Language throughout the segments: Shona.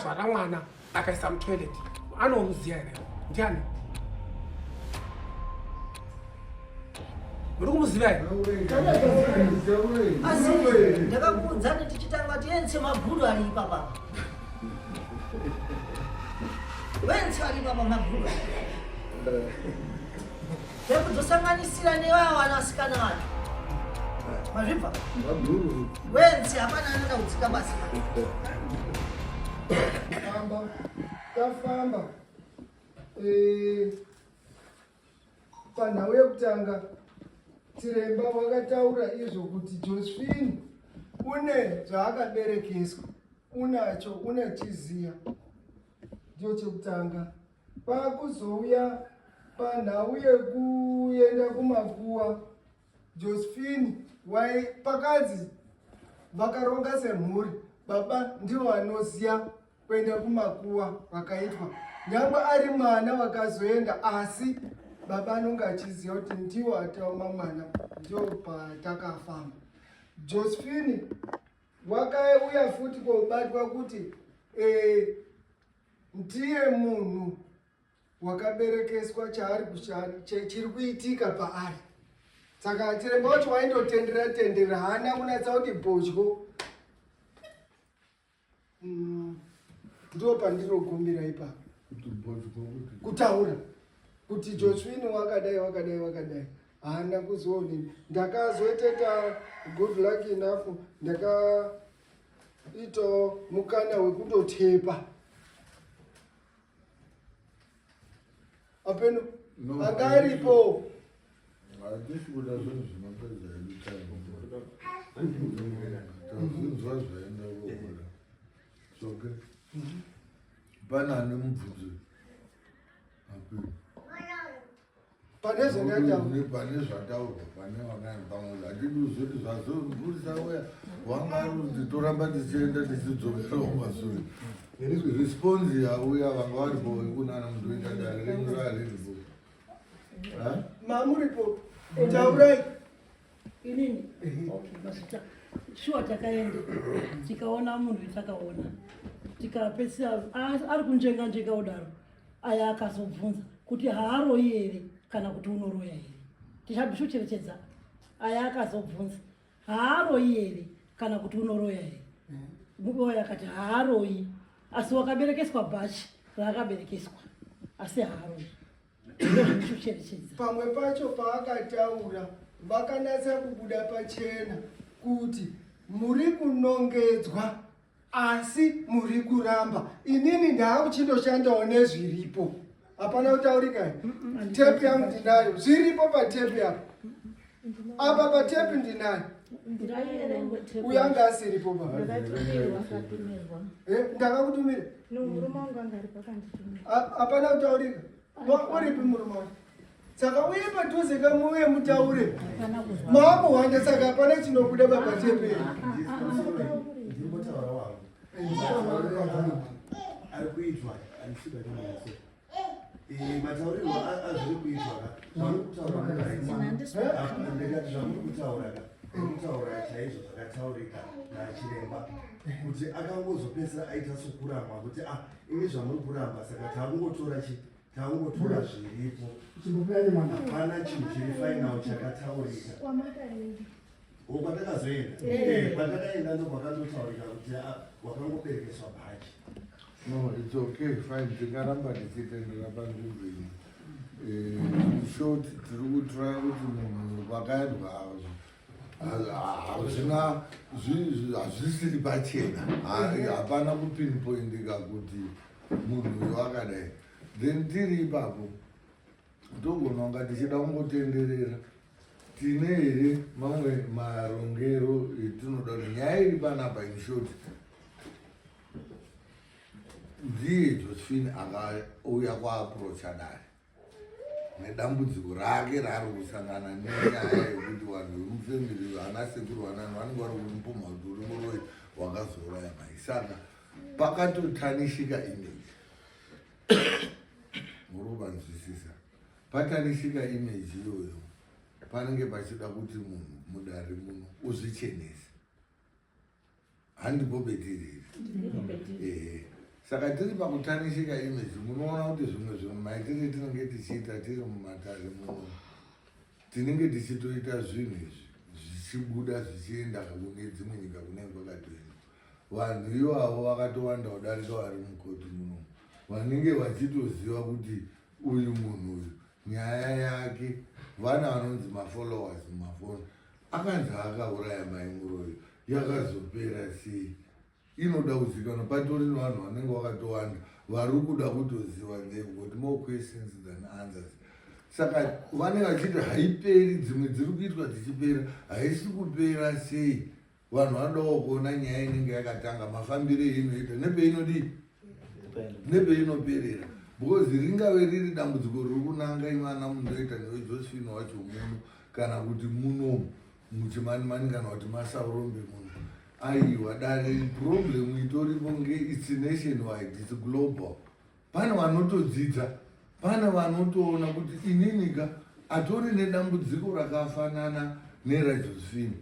zvara mwana akaisa mutoilet anomuziya here ndiani muri kumuziva here asi ndakakuudzani tichitanga tiense mabhuru ari ipapa wense ari ipapa mabhuru ndekuzosanganisira nevavo vanasikana vacho mazvibva wense hapana anoda kudzika basi tafamba panhau yekutanga chiremba wakataura izvo kuti Josephine une zvaakaberekeswa unacho unechiziya ndio chekutanga. Pakuzouya panhau yekuenda kumakuwa Josephine pakadzi vakaronga semhuri baba ndivo vanoziya kuenda kumakuwa wakaitwa nyangwe ari mwana wakazoenda asi baba anonge achiziva kuti ndiwo atauma mwana ndio patakafamba. Josephine wakauya futi kobatwa kuti ndiye munhu wakaberekeswa chaari chiri kuitika paari. Saka chiremba wacho waindotendera hana kunatsa kuti bodyo ndo pandirogumira ipapo kutaura kuti Josephine wakadai hana kuzoonini. Ndakazoiteta good luck enough ndakaita mukana wekutotepa apeno angaripo Banana mubvunzo pane zvataurwa pane vanani pamwe hatiduzoti zvazomburisa uya wanga nditoramba ndichienda ndichidzokerawo mashure response yauya vanga varipo kunana mundoita darirengurariripo mamuripo taurai inini masita shuwa takaenda tikaona munhu takaona tikapedzisa ari kunjenga udaro aya akazobvunza kuti haaroyi here kana kuti unoroya here tichabishocherechedza aya akazobvunza haaroyi here kana kuti unoroya here muboya akati haaroyi asi wakaberekeswa bhachi raakaberekeswa asi haaroyi ndozvimishocherechedza. Pamwe pacho paakataura vakanatsa kubuda pachena kuti muri kunongedzwa asi muri kuramba. Inini ndaakuchindoshandawo nezviripo hapana kutaurika tepi yangu ndinayo zviripo patepi yapo apa patepi ndinayo uyanga asiripo ndakakutumira hapana kutaurika uripi murume wacho saka uye padhuze kamuuye mutaure maamuhwanda saka hapana chinobuda papatepi arikuitwa mataurirwo azviri kuitwa ndikati zvamuri kutaura chaizvo zvakataurika nachiremba kuti akangozopedzisa aita sokuramba kuti imi zvamuri kuramba saka takungotora zviripo hapana chinhu chiri fainawo chakataurika kwatakazoenda kwatakaenda ndokwakandotaurika kuti wakangoberekeswa bhachi. No, it's okay, fine. Tingaramba tichitendera panzvimbo iyi. Short tiri kutry kuti munhu wakaendwa hazvisiri pachena, hapana kupinpoindika kuti munhu uyu wakadai. Then tiri ipapo togona kunga tichida kungotenderera tine here mamwe marongero etinoda kuti nyaya iri panapa in short ndiye Josephine akauya kuaprocha dare nedambudziko rake raari kusangana nenyaya yekuti vanhu vemufemiri vana sekuru vanani vanenge vari kumupoma kuti uri muroyi wakazouraya mai. Saka pakatotanishika image murobanzwisisa patanishika image iyoyo panenge pachida kuti munhu mudare muno uzvichenese handipo betiri saka tiri pakutanishika imezi munoona kuti zvimwe zvinhu maitiro tinenge tichiita tiri mumatare muno tinenge tichitoita zvinhu izvi zvichibuda zvichienda kune dzimwe nyika kunenge kwakatoenda vanhu ivavo vakatowanda kudarika vari mukoti muno vanenge vachitoziva kuti uyu munhu uyu nyaya yake vana vanonzi mafollowers mumafoni akanzi akauraya maimuroyo yakazopera sei inoda kuzikanwa patori nevanhu vanenge vakatowanda vari kuda kutoziva ndekuti more questions than answers saka vanenge vachiti haiperi dzimwe dziri kuitwa dzichipera haisi kupera sei vanhu vanodawo kuona nyaya inenge yakatanga mafambiro einoita nepeinoperera because ringave riri dambudziko riri kunanga imana munoita nevejosephine wacho muno kana kuti muno muchimanimani kana kuti masaurombe muno aiwa dare problem itoripo its nation wide its global pane vanotodzidza pane vanotoona kuti ininika atori nedambudziko rakafanana nerajosephine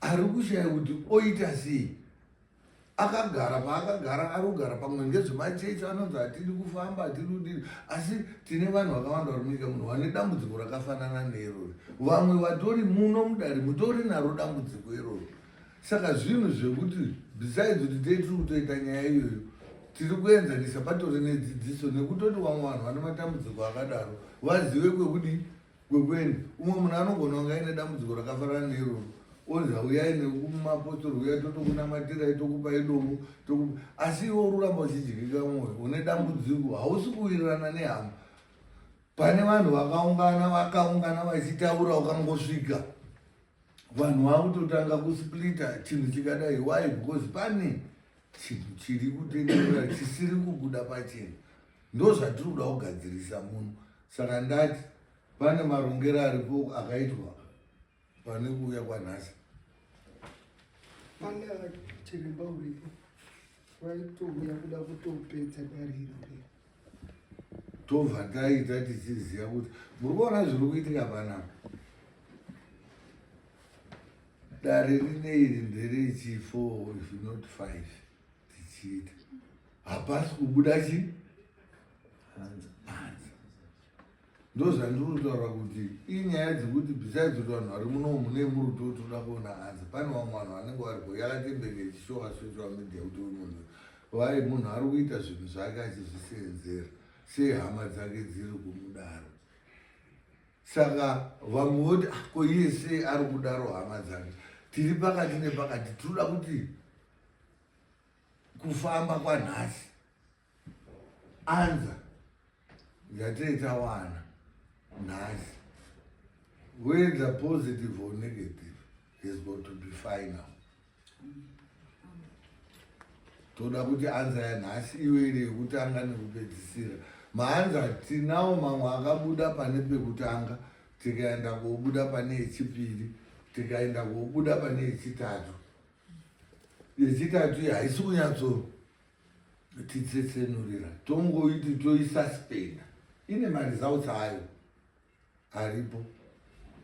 ari kushaya kuti oita sei akagara paakagara ari kugara pamwe ngezvemachechi anonzi hatidi kufamba hatidi kudini asi tine vanhu vakawanda vari munyika muno vane dambudziko rakafanana neiroro vamwe vatori muno mudare mutori naro dambudziko iroro saka zvinhu zvekuti besides kuti tiri kutoita nyaya iyoyo tiri kuenzanisa patori nedzidziso nekutoti vamwe vanhu vane matambudziko akadaro vazive kwekuenda umwe munhu anogona kunge aine dambudziko rakafanana neiroro onzi uyai nekumapostori uya totokunamatirai tokupai domo asi iwo uramba uchidyika mwoyo une dambudziko hausi kuwirirana nehama pane vanhu vakaungana vachitaura ukangosvika vanhu vakutotanga kusplita chinhu chikadai why because pane chinhu chiri kutenderera chisiri kubuda pachinhu ndo zvatiri kuda kugadzirisa muno saka ndati pane marongero aripo akaitwa pane kuuya kwanhasi pane chiremba uripo vaitouya kuda kutopedza dare iro tobva taita tichiziva kuti muri kuona zviri kuitika panapa dare rineiri nderechi 4 if not 5 tichiita hapasi kubuda chi hanza ndo zvandiri kutaura kuti inyaya dzekuti besides kuti vanhu vari muno mune murudo toda kuona hanza pane vamwe vanhu vanenge varipo yakatembeka ichishowa social media kuti uyu munhu vai munhu ari kuita zvinhu zvake achizvisenzera sei hama dzake dziri kumudaro saka vamwe voti ko iye sei ari kudaro hama dzake tiri pakati nepakati tinoda kuti kufamba kwanhasi anza yataita wana nhasi whether positive or negative is going to be final toda kuti anza yanhasi iwere yekutanga nekupedzisira maanza tinawo mamwe akabuda pane pekutanga tikaenda kobuda pane echipiri tikaenda kobuda pane yechitatu yechitatu haisi kunyatso titsetsenurira tongoiti toisuspenda ine maresults ayo aripo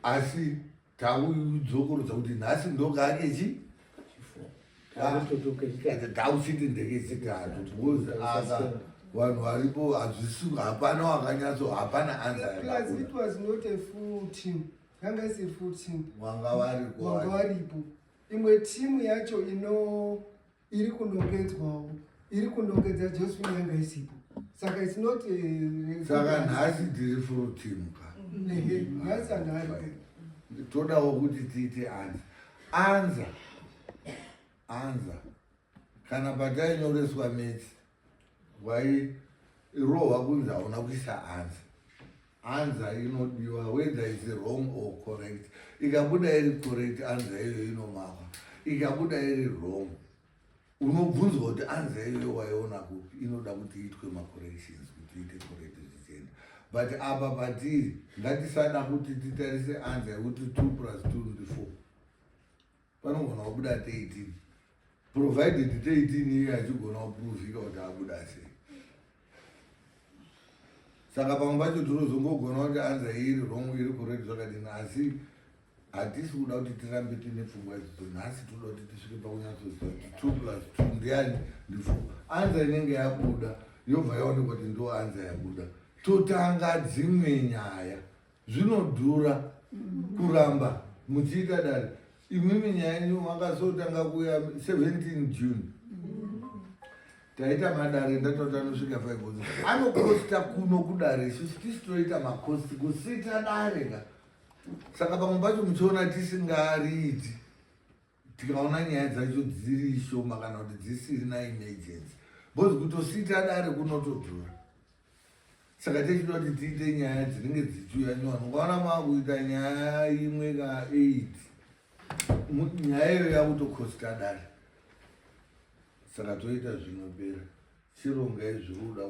asi taudzokorodza kuti nhasi ndokakechi tauchiti ndekechitatu because aka vanhu varipo hapana wakanyatso hapana plus it was not a full team yanga isi full team wanga varipo imwe timu yacho iri kunongedzwawo iri kunongedza Josephine yanga isipo saka it's not saka nhasi tiri full team ka nhasi andari todawo kuti tiite anza kana patainyoreswa meti wairohwa kunzi hauna kuisa anza inodiwa whether is wrong or correct ikabuda iri correct anza iyoyo inomakwa ikabuda iri wrong unobvunzwa kuti anza iyoyo waiona kupi inoda kuti iitwe macorrections kuti iite correct zvichienda but apa patiri ngatisada kuti titarise anza yekuti 2 plus 2 ndi 4 panogona kubuda 18 provided 18 iye achigona kuprovika kuti abuda sei saka pamwe pacho tinozongogona kuti anza iri wrong iri correct zvakadini asi hatisi kuda kuti tirambe tine pfungwa idzodzo. Nhasi toda kuti tisvike pakunyatsoziva kuti 2+2 ndiani ndi4. Anza inenge yabuda yobva yaonekwa kuti ndo anza yabuda. Totanga dzimwe nyaya. Zvinodhura kuramba muchiita dare. Imwimwi nyaya yenyu makazotanga kuya 17 June. Taita madare ndatota anosvika 5. Anokosta kuno kudare isusu tisi toita makosti kusita dare nga. Saka pamwe pacho muchiona tisingariiti. Tikaona nyaya dzacho dziri shoma kana kuti dzisirina emergency. Bozi kutosita dare kunotodhura. Saka tichida kuti tiite nyaya dzinenge dzichiuya nyowani. Ukaona maakuita nyaya imwe ka8. Nyaya iyo yakutokosta dare. Saka toita zvinopera. Chironga izviruda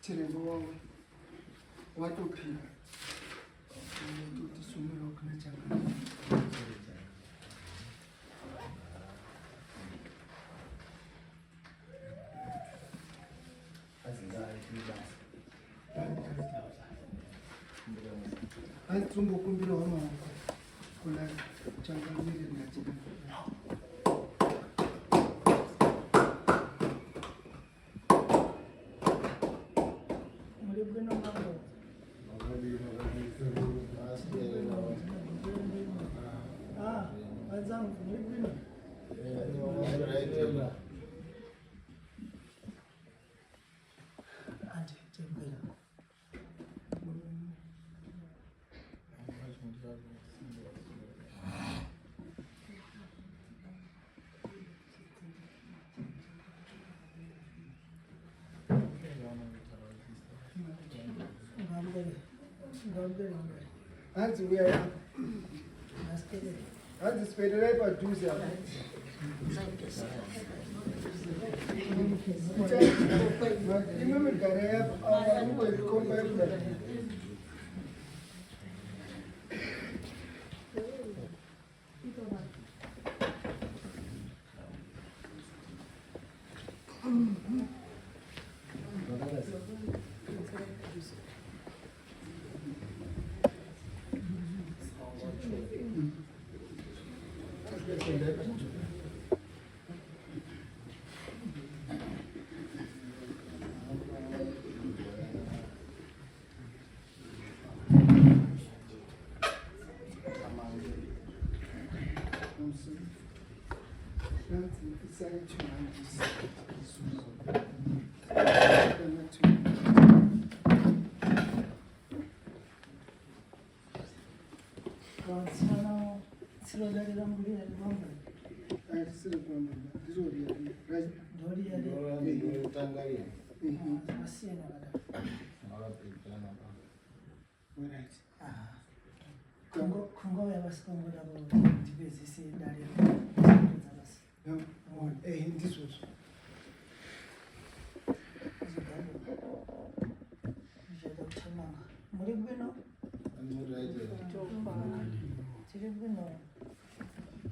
chirembo wangu watopinda totisumira kuna chaka azitombokumbirawo maoko kuna changamire nachina Anzi uya anzi spederai padhuze apa imwe migara yapangoikomba yekudai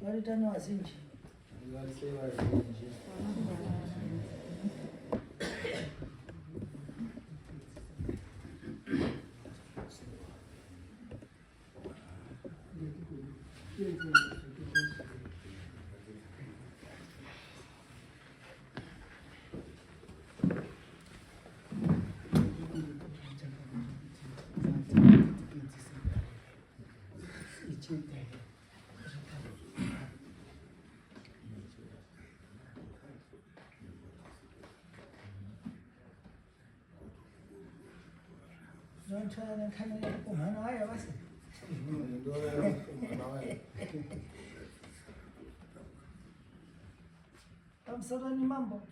Varitano azinji. Don't try and come in and come on, I was. Kamsarani mambo.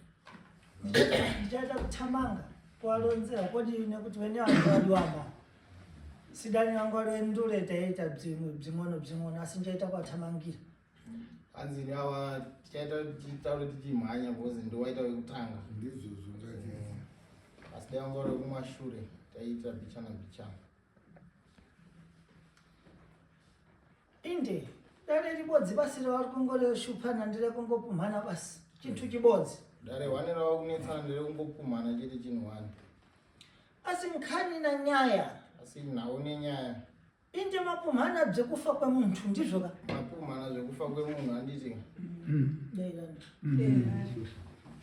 Ndichaita kuthamanga kwalonzera kodini kuti wene angwaliwama. Sidani angwalo endule taita bzing'ono asi njaita kwathamangira. Anzi ava tichaita tichitaura tichimhanya because ndowaita wekutanga. Ndizvo zvingati. Asi daivangora kumashure taiita bichana. Inde dare ribodzi basi ravari kungoreshupana ndire kungopumhana basi chintu chibodzi. Dare hwane rava kunetsana ndire kungopumhana chete chinhu hwane. Asi nkhani na nyaya. Asi nhau nenyaya. Inde mapumhana bzekufa kwemuntu ndizvo ka? Mapumhana zvekufa kwemunhu handiti.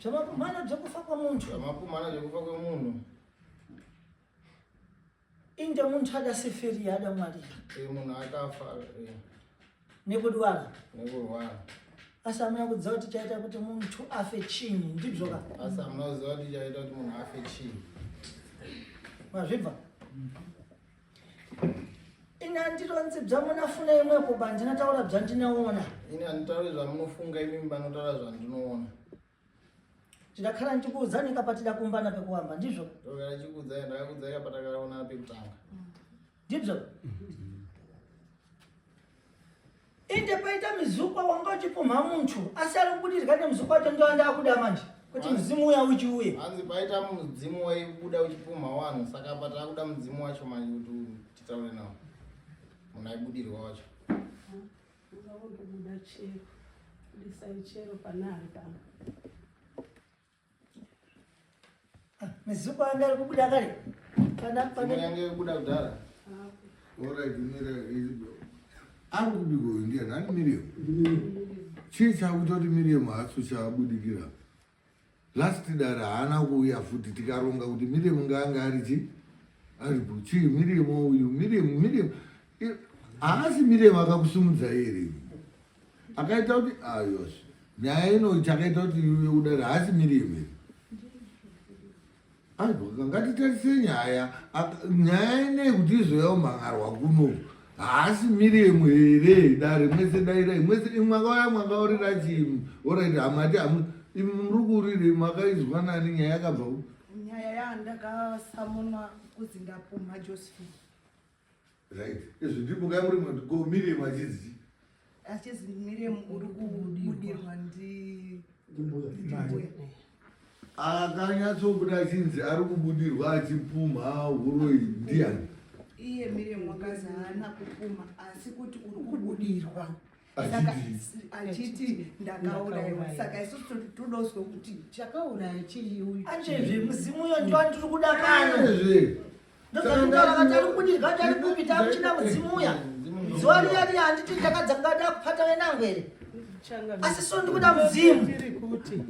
Zvamapumhana bzekufa kwemuntu. Zvamapumhana zvekufa kwemunhu. Inde muntu adasifiri ada Mwari. Munhu akafa. Nekudwara. Nekurwara. Asi hamuna kuziva kuti chaita kuti muntu afe chinyi ndizvo ka? Asi hamuna kuziva kuti chaita kuti munhu afe chinyi. Mazvibva? Ine handironzi bzamunafuna imwepo bandinataura bzandinoona. Ine handitauri zvamunofunga imi panotaura zvandinoona. Ndakhala ndichikuudzani kapatida kumbana pekuamba ndizvo? Ndogara chikuudzai ndakakuudzai patakaona pekutanga. Ndizvo? Inde paita mizupa wanga uchipumha muntu asi ari kubudirika nemuzupa wacho ndo ndakuda manje kuti mzimu uya uchiuye. Hanzi paita mudzimu waibuda uchipumha wanhu saka patakuda mudzimu wacho manje kuti titaure nawo. Munhu aibudirwa wacho. Ungakubuda chero. Lisai chero panari pano. Mizupa yanga ari kubuda kare. Kana yange kubuda kudhara. Alright, ari kubiko ndiye nani Miriam. Chii chakuita kuti Miriam haasochabudikira. Last dare haana kuuya futi tikaronga kuti Miriam ngaanga ari chii? Aripo chii Miriam uyu Miriam haasi Miriam akakusumudza here. Akaita kuti ayos. Nyaya ino chakaita kuti iwe udare haasi Miriam here. Aibo ngatitarise nyaya ine kuti izoyawo mhangarwa kuno. Haasi Miriam here dare mwese dairai mwese mwakauya mwakaurira chii. Alright hamati muri kurire makaizwa nani nyaya yakabva ku? Nyaya yandakasamunwa kuzi ndapumha Josephine. Right. Izvi ndipo kamuri ko Miriam achidzi. Achizi Miriam uri kubudirwa ndimbuya. Akanyatsobuda achinzi ari kubudirwa achipumha huroi ndiani? Iye Miriam wakazi haana kupumha asi kuti uri kubudirwa. Achiti ndakaurayiwa saka isusu todoswe kuti chakauraya chii uyu. Anjezve muzimu uyo ndo andiri kuda pano. Ndakataura kuti ari kudirwa ari kupita muchina muzimu uya. Zuva riya handiti ndakadzangada kupata wenangu here. Asi so ndikuda muzimu. Kuti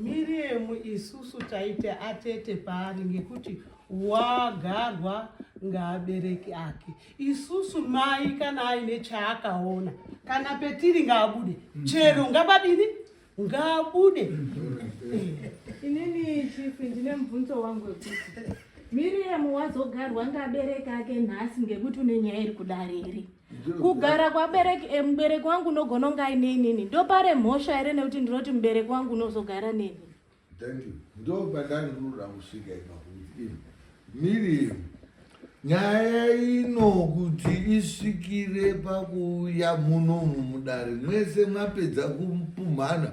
Miriam isusu taite atete paari ngekuti wagarwa ngaabereki ake. Isusu mai kana aine chaakaona kana petiri ngaabude chero ngabadini ngaabude. Inini chifu ndine mubvunzo wangu wekuti Miriam wazogarwa ngaabereki ake nhasi ngekuti une nyaya iri kudare here. Kugara mubereki wangu unogona kunge aine inini ndopare mhosva here nekuti ndinoti mubereki wangu unozogara neni. Thank you. Ndo pandandinoda kusvika ipapo. Miriam nyaya ino kuti isvikire pakuuya munomu mudare mwese mwapedza kupumhana.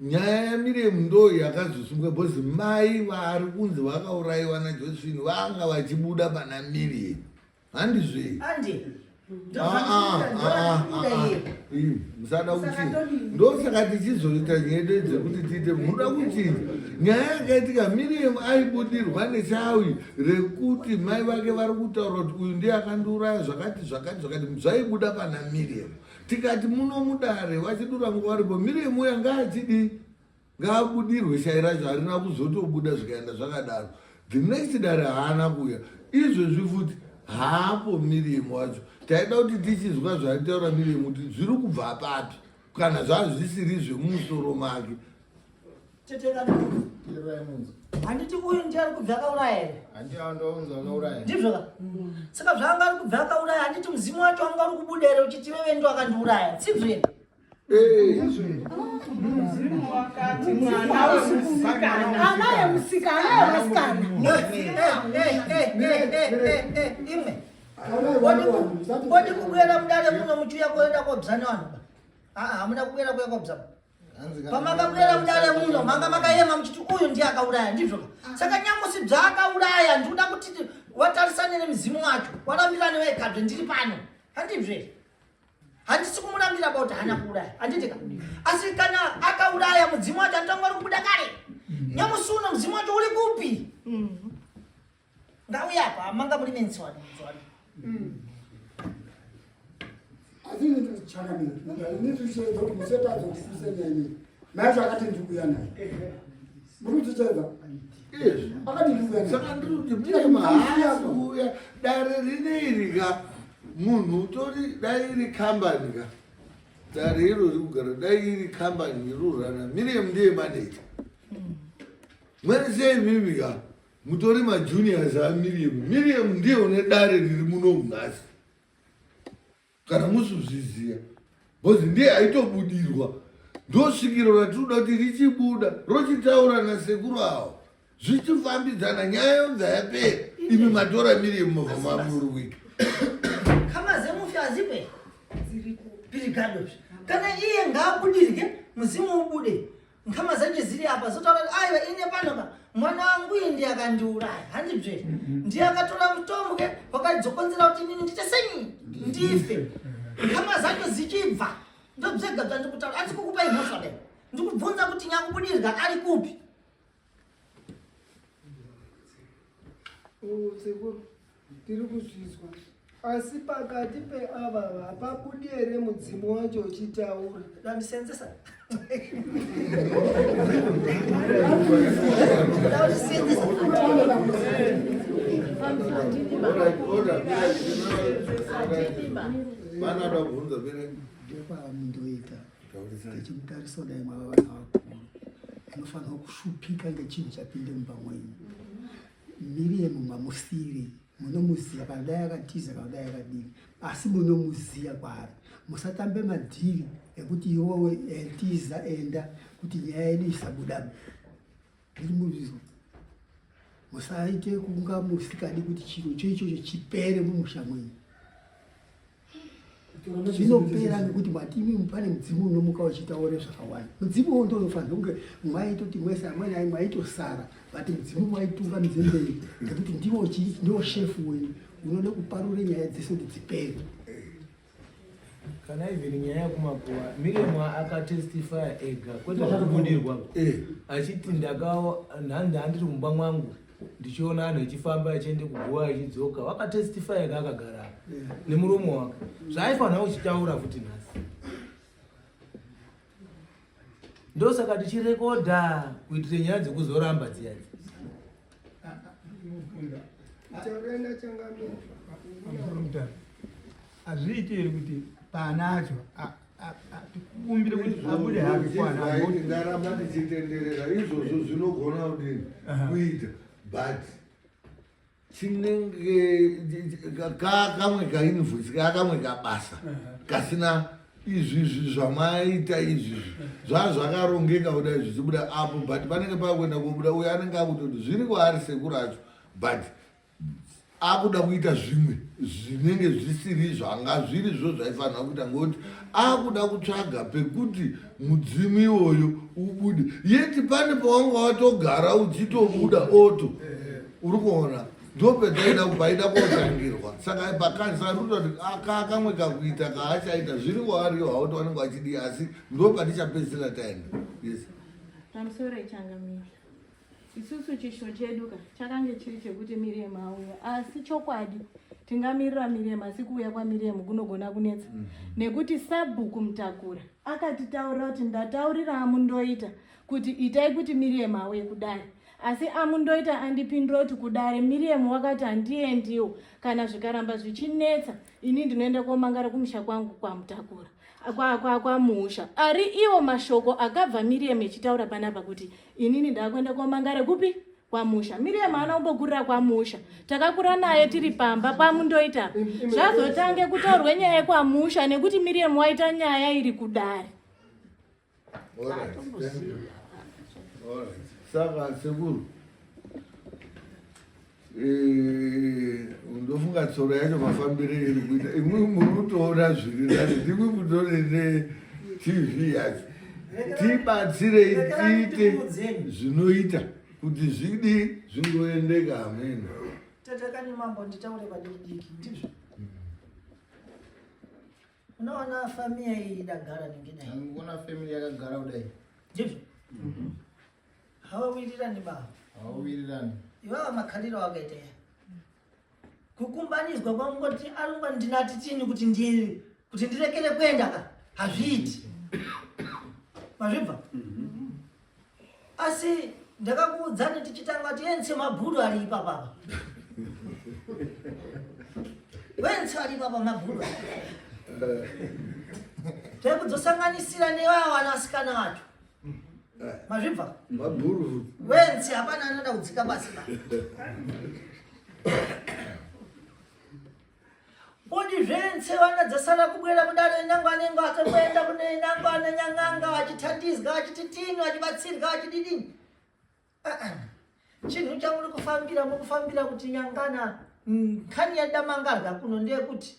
Nyaya yaMiriam ndo yakazosunga bhozi mai vari kunzi vakaurayiwa naJosephine vanga vachibuda pana Miriam. Handizve? Andi. Musada kuti ndosaka tichizoita nyaya dzekuti tiite munoda kuti nyaya yakaitika Miriam aibudirwa nechawi rekuti mai vake vari kutaura kuti uyu ndiye akandiuraya zvakati zvaibuda pana Miriam. Tikati muno mudare vachidura nguva ripo Miriam uya ngaachidi ngaabudirwe shai racho harina kuzotobuda zvikaenda zvakadaro. The next dare haana kuya izvezvi futi haapo Miriam wacho. Taida kuti tichizwa zvaitaura Miriam kuti zviri kubva papi kana zvazvisiri zvemumusoro make. Handiti uyu ndiye ari kubva akauraya here. Handiti andounza akauraya. Ndizvo ka? Saka zvanga ari kubva akauraya handiti muzimu wacho wanga uri kubuda here uchiti wewe ndo akandiuraya. Sizvo here? Muzimu wakati mwana wemusikana. Ana yemusikana. Imwe. Wodi kubwera mudare muno muchiuya kuenda kobvisa nevanhu. hamuna kubwera kuya kwabzapo pamakabwera kudale muno manga makayema mchiti uyu ndiye akauraya ndizvo saka nyamusi bzaakauraya ndikuda kuti watarisane nemzimu wacho warambirane wekabve ndiri pano handibvere handisi kumurambira bauti hana kuuraya handitika asi kana akauraya mudzimu wacho anditangwari kubuda kare nyamusi uno mudzimu wacho uri kupi ngauyapa manga muri menswani Azini tuchakamira. Nitusheza kuti musetazo kufusenyani. Macho akati ndikuya naye. Muri tucheza. Yes. Akati ndikuya naye. Saka ndiri kuti mahasuya dare rineirika munhu utori dai iri kambani ka dare iro rikugara dai iri kambani irurana Miriam ndiye manager mwene sei mimi ka mutori majuniors Miriam ndiye une dare riri muno nhasi kana musuzviziya bhozi ndiye aitobudirwa ndosvikiro ratinoda kuti richibuda rochitaura nasekuru avo zvichifambidzana nyaya yonza yapera imi matora Miriam mavhamamuri wiki kama zemufi azipe pirigadozvi kana iye ngaabudirike muzimu ubude nkama zanje ziri apa zotaura kuti aiwa ine panoka mwana wangu iyi ndiye akandiuraya handibvere ndiye akatora mutombo ke wakadzokonzera kuti inini ndiite senyi ndife nkama zacho zichibva ndobzega bzandikutaura asi kukupai mhosva dai ndikubvunza kuti nyakubudirika ari kupi Sekuru, tiri kuzvizwa. Asi pakati peava hapabudi here mudzimu wacho uchitaura. ndamisenzesa vanoda kubvunza bereki Ndopamundoita tichimutariso dai mwava vana vakuru anofanira kushupika ngechinhu chapinde mumba mwenyu. Miriam mamusiri munomuziya kana dai akatiza kana dai akadini asi munomuziya kwaari musatambe madhiri ekuti iwowe tiza enda kuti nyaya yedu isabudamo ndiri muzvizwa musaite kunga musikadi kuti chiro choichocho chipere mumusha mwenyu zvinopera nekuti matimi pane mudzimu unomuka uchitaure zvakawanda mudzimu uwo ndonofanira kunge mwaitoti mwese amweni ai mwaitosara bati mudzimu mwaitungamidze mberi ngekuti ndiwo shefu wenyu unode kuparure nyaya dzese kuti dzipere kana ivhiri nyaya yekumakuwa Miriam akatestifya ega kwete zvakubudirwa achiti nhandi handiri mumba mwangu ndichiona anhu echifamba achiende kuguwa achidzoka wakatestifya ega akagara nemuromo wake zvaaifanira uchitaura futi nhasi ndosaka tichirekodha kuitire nyaya dzekuzoramba dziyadzi chakaenda changamira hazviiti here kuti panacho tikumbire kuti abude hake kwana ndaramba ndichitenderera izvozvo zvinogona kudini kuita but chinenge kamwe kainvoice kakamwe kabasa kasina izvizvi zvamaita izvizvi zvazvakarongeka kudai zvichibuda apo but panenge pakuenda kobuda uyo anenge akutoti zviri kwaari sekuru acho but akuda kuita zvimwe zvinenge zvisiri zvanga zviri zvo zvaifanira kuita ngokuti akuda kutsvaga pekuti mudzimu iwoyo ubude yeti pane pawanga watogara uchitobuda oto uri kuona ndopedzaida paida kotangirwa saka pakanisa rutoti kamwe kakuita kaachaita zviri kwaariyo hauti vanenge vachidii asi ndopatichapedzisira taenda yes pamusoro ichangamira isusu chisho chedu chakange chiri chekuti Miriam auya asi chokwadi tingamirira Miriam asi kuuya kwaMiriam kunogona kunetsa nekuti sabhuku mutakura akatitaurira kuti ndataurira amundoita kuti itai kuti Miriam auye kudare asi amundoita andipindura kuti kudare Miriam wakati handiendiwo kana zvikaramba zvichinetsa ini ndinoenda komangara kumusha kwangu kwamutakura kwamusha ari iwo mashoko akabva Miriam echitaura panapa kuti inini ndakwenda komangara kupi kwamusha Miriam haana kumbogurira kwamusha takakura naye tiri pamba kwamundoita zvazotange kutaurwe nyaya yekwamusha nekuti Miriam waita nyaya iri kudare saka sekuru ndofunga tsoro yacho mafambiro iri kuita imwe muri kutoona zviri nani ndimwe mutorene TV yacho tibatsirei tiite zvinoita kuti zvidi zvingoendeka ameno. Tatakani mambo nditaure padiki ndizvo. Unaona familia hii idagara nyingine. Unaona familia yakagara kudai. Ndizvo. Hawawirirani baba. Hawawirirani. Iwawa makhaliro wakaita. Kukumbanizwa kwangoti arumba ndinati chini kuti ndirekere kwenda ka. Hazviiti. Mazvibva? Asi ndakakuudzani tichitanga tiense mabhudu ari ipapa. Wense ari ipapa mabhudu. Tekuzosanganisira newawo vanasikana vacho. Mazvibva? Mabhuru. Wense hapana anoda kudzika basi ba. Kodi zvense vanadzasara kubwera kudare nyangwanengo atokuenda kune nyangwana nyanganga vachithandizwa vachititini vachibatsirwa vachididini. Chinhu chamuri mukufambira kuti nyangana nkhani yadamangarga kuno ndeyekuti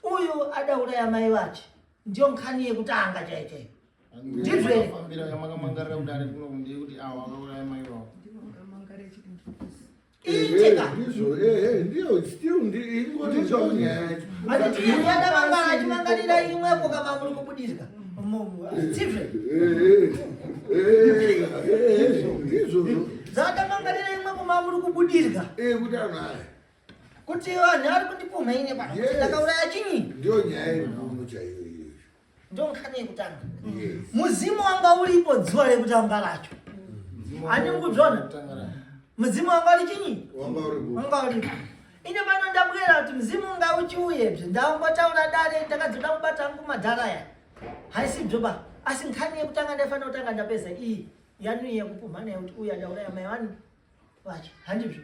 uyu adauraya mai vache ndiyo nkhani yekutanga chaichaiyo. Ndizvo ere? Fambira yamakamangarira kudare kuno ndeyekuti awa akauraya mai vavo. Ndiyo still ingoti zvonyaya. Ati yadamangara achimangarira imwepo kama muri kubudirika. Ndizvo. Zadamangarira imwepo kama muri kubudirika. Kuti anaye. Kuti vanhu ari kundipumha ine pano kuti ndakauraya chinyi. Ndiyo nyaya inono chaiyo iyo. Ndo nkhani yekutanga. Muzimu wanga uripo dzuwa rekutanga racho. Ani mukuzvona? Muzimu wanga uri chinyi? Wanga uripo. Ine pano ndabwera kuti muzimu wanga uchiuyebve ndambotaura dare ndakadzoda kubata hangu madharaya. Haisibvo ba. Asi nkhani yekutanga ndafanira kutanga ndapedza iyi. Yanuye kupumhana yekuti uyu adauraya mai vani vacho. Handizvo.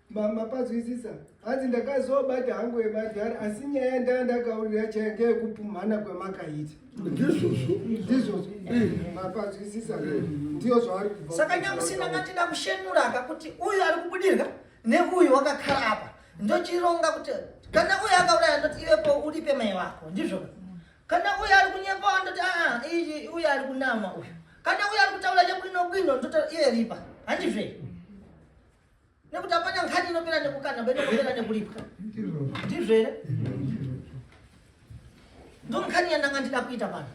Mama pazwisisa. Hanzi ndakazobata hangu yemadhara asi nyaya ndandakaurira chenge kupumhana kwemakaita. Ndizvo. Mapazwisisa. Ndiyo zvaari kubva. Saka nyamusina ngatida kushenura kuti uyu ari kubudirika neuyu wakakhala apa. Ndochironga kuti kana uyu akauraya ndoti iwepo uripe mai wako. Ndizvo. Kana uyu ari kunyepa ndoti iyi uyu ari kunama uyu. Kana uyu ari kutaura chebwino ndoti iye ripa. Handizvo. Nekuti apana nkhani inopera nekukana benopera nekulipwa. Ndizvo ere? Ndo nkhani yandanga ndida kuita pano.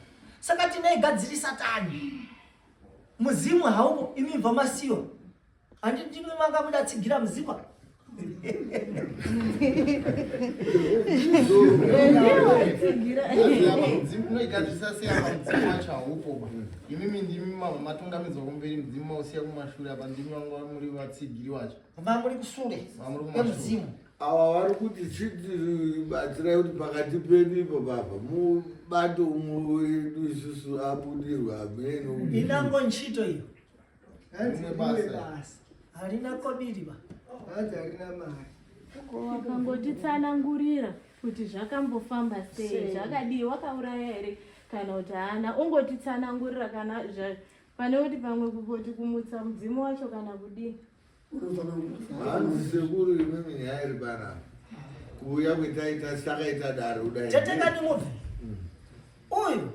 Saka tinaigadzirisa tani. Muzimu haupo imibva masiyo. Handiti manga mudatsigira muzimu. Mudzimu unoigadzirisa sei mudzimu wacho haupo. Imimi ndimi matungamidzwa kumberi mudzimu mausiya kumashure apa ndimi vanga muri vatsigiri vacho. Vamuri kusure. Muzimu. Awa vari kuti chitibatsirai kuti pakati pedu ipo baba mubato umwe wedu isusu abudirwa ameno. Inango ntchito iyo. Hanzi basa. Harina kobiri ba. Hanzi harina mari. Wakangotitsanangurira kuti zvakambofamba sei, zvakadii, wakauraya ere kana kuti haana, ungotitsanangurira kana pane kuti pamwe kupoti kumutsa mudzimu wacho kana kudii. Hanzi sekuru imweni nyaya iri pana kuuya kwetaita takaita dare kudai. Tetekani mubve. Uyu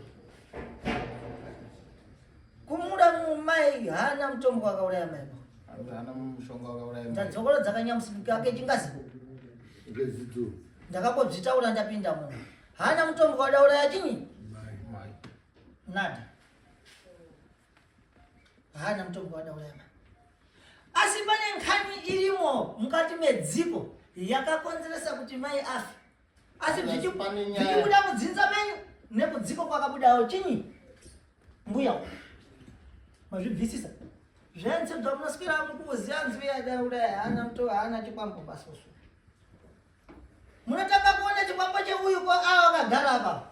kumuda mumai hana mutombo wakauraya mai. Hana mushonga wakauraya mai. Ndadzokora dzakanyamusika ake chingazi. Ngezito. Ndakambozvitaura ndapinda muno. Hana mutombo wadauraya chinyi? Mai. Nada. Hana mutombo wadauraya mai. Asi pane nkhani irimo mukati medziko yakakonzeresa kuti mai afe. Asi zvichibuda mudzinza menyu nekudziko kwakabudawo chinyi? Mbuya. Mazvibvisisa. Zvense zvamunoswera mukuziya nzwi yadauraya hana mutombo hana chikwambo pasoso. Munotaka kuona chikwambo cheuyu ko awa akagara apa.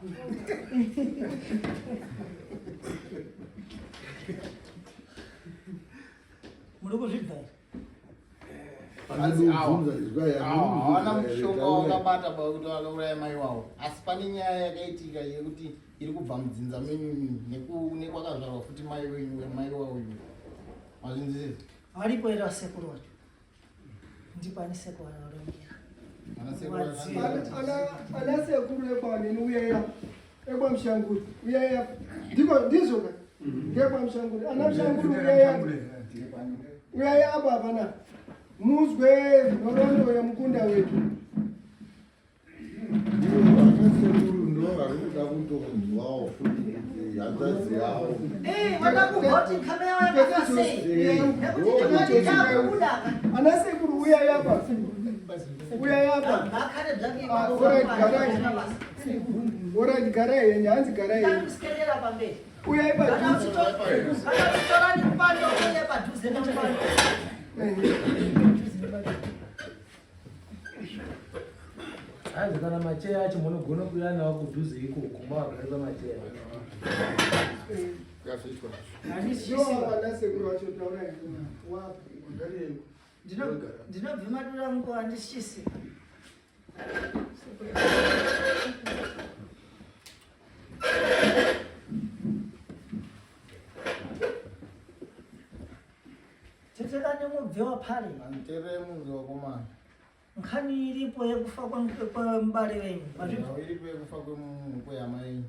Muri kuzvibva hawana mushonga wakabata pakuti wakauraya mai wavo, asi pane nyaya yakaitika yekuti iri kubva mudzinza menyu nekwakazvarwa futi mai wavo uyu. Mazvinzisisa aripo ere vasekuru vacho? Ndipo ani sekuru vanaorengera. Ana sekuru ekwanini uyaya ekwamushanguri uyaya ndizoka ngekwamshanguri anamshanguri uyaya apa apana muzwe nhoroondo yemukunda wetu ndoarikuda kutokunzwawo futi hanzazi yawo vakakugoti nkame yawo yakafasei nekuti chimati chakubuda anasekuru uyayapa uyayapa ngakhale orati garai yenye hanzi garai yenye bzakimusikelera pamberi uyaipadhuze torani mupando uye padhuze nemupando hanzi kana macheya acho munogona kuuya nawo kudhuze ikoko mavagari pamacheya anasekuru wacho taurai ndinobva madura muko handishisika tetekane mubve wapare antere mubve wakomana nkhani iripo yekufa kwembare wenyu iripo yekufa kwehama yenyu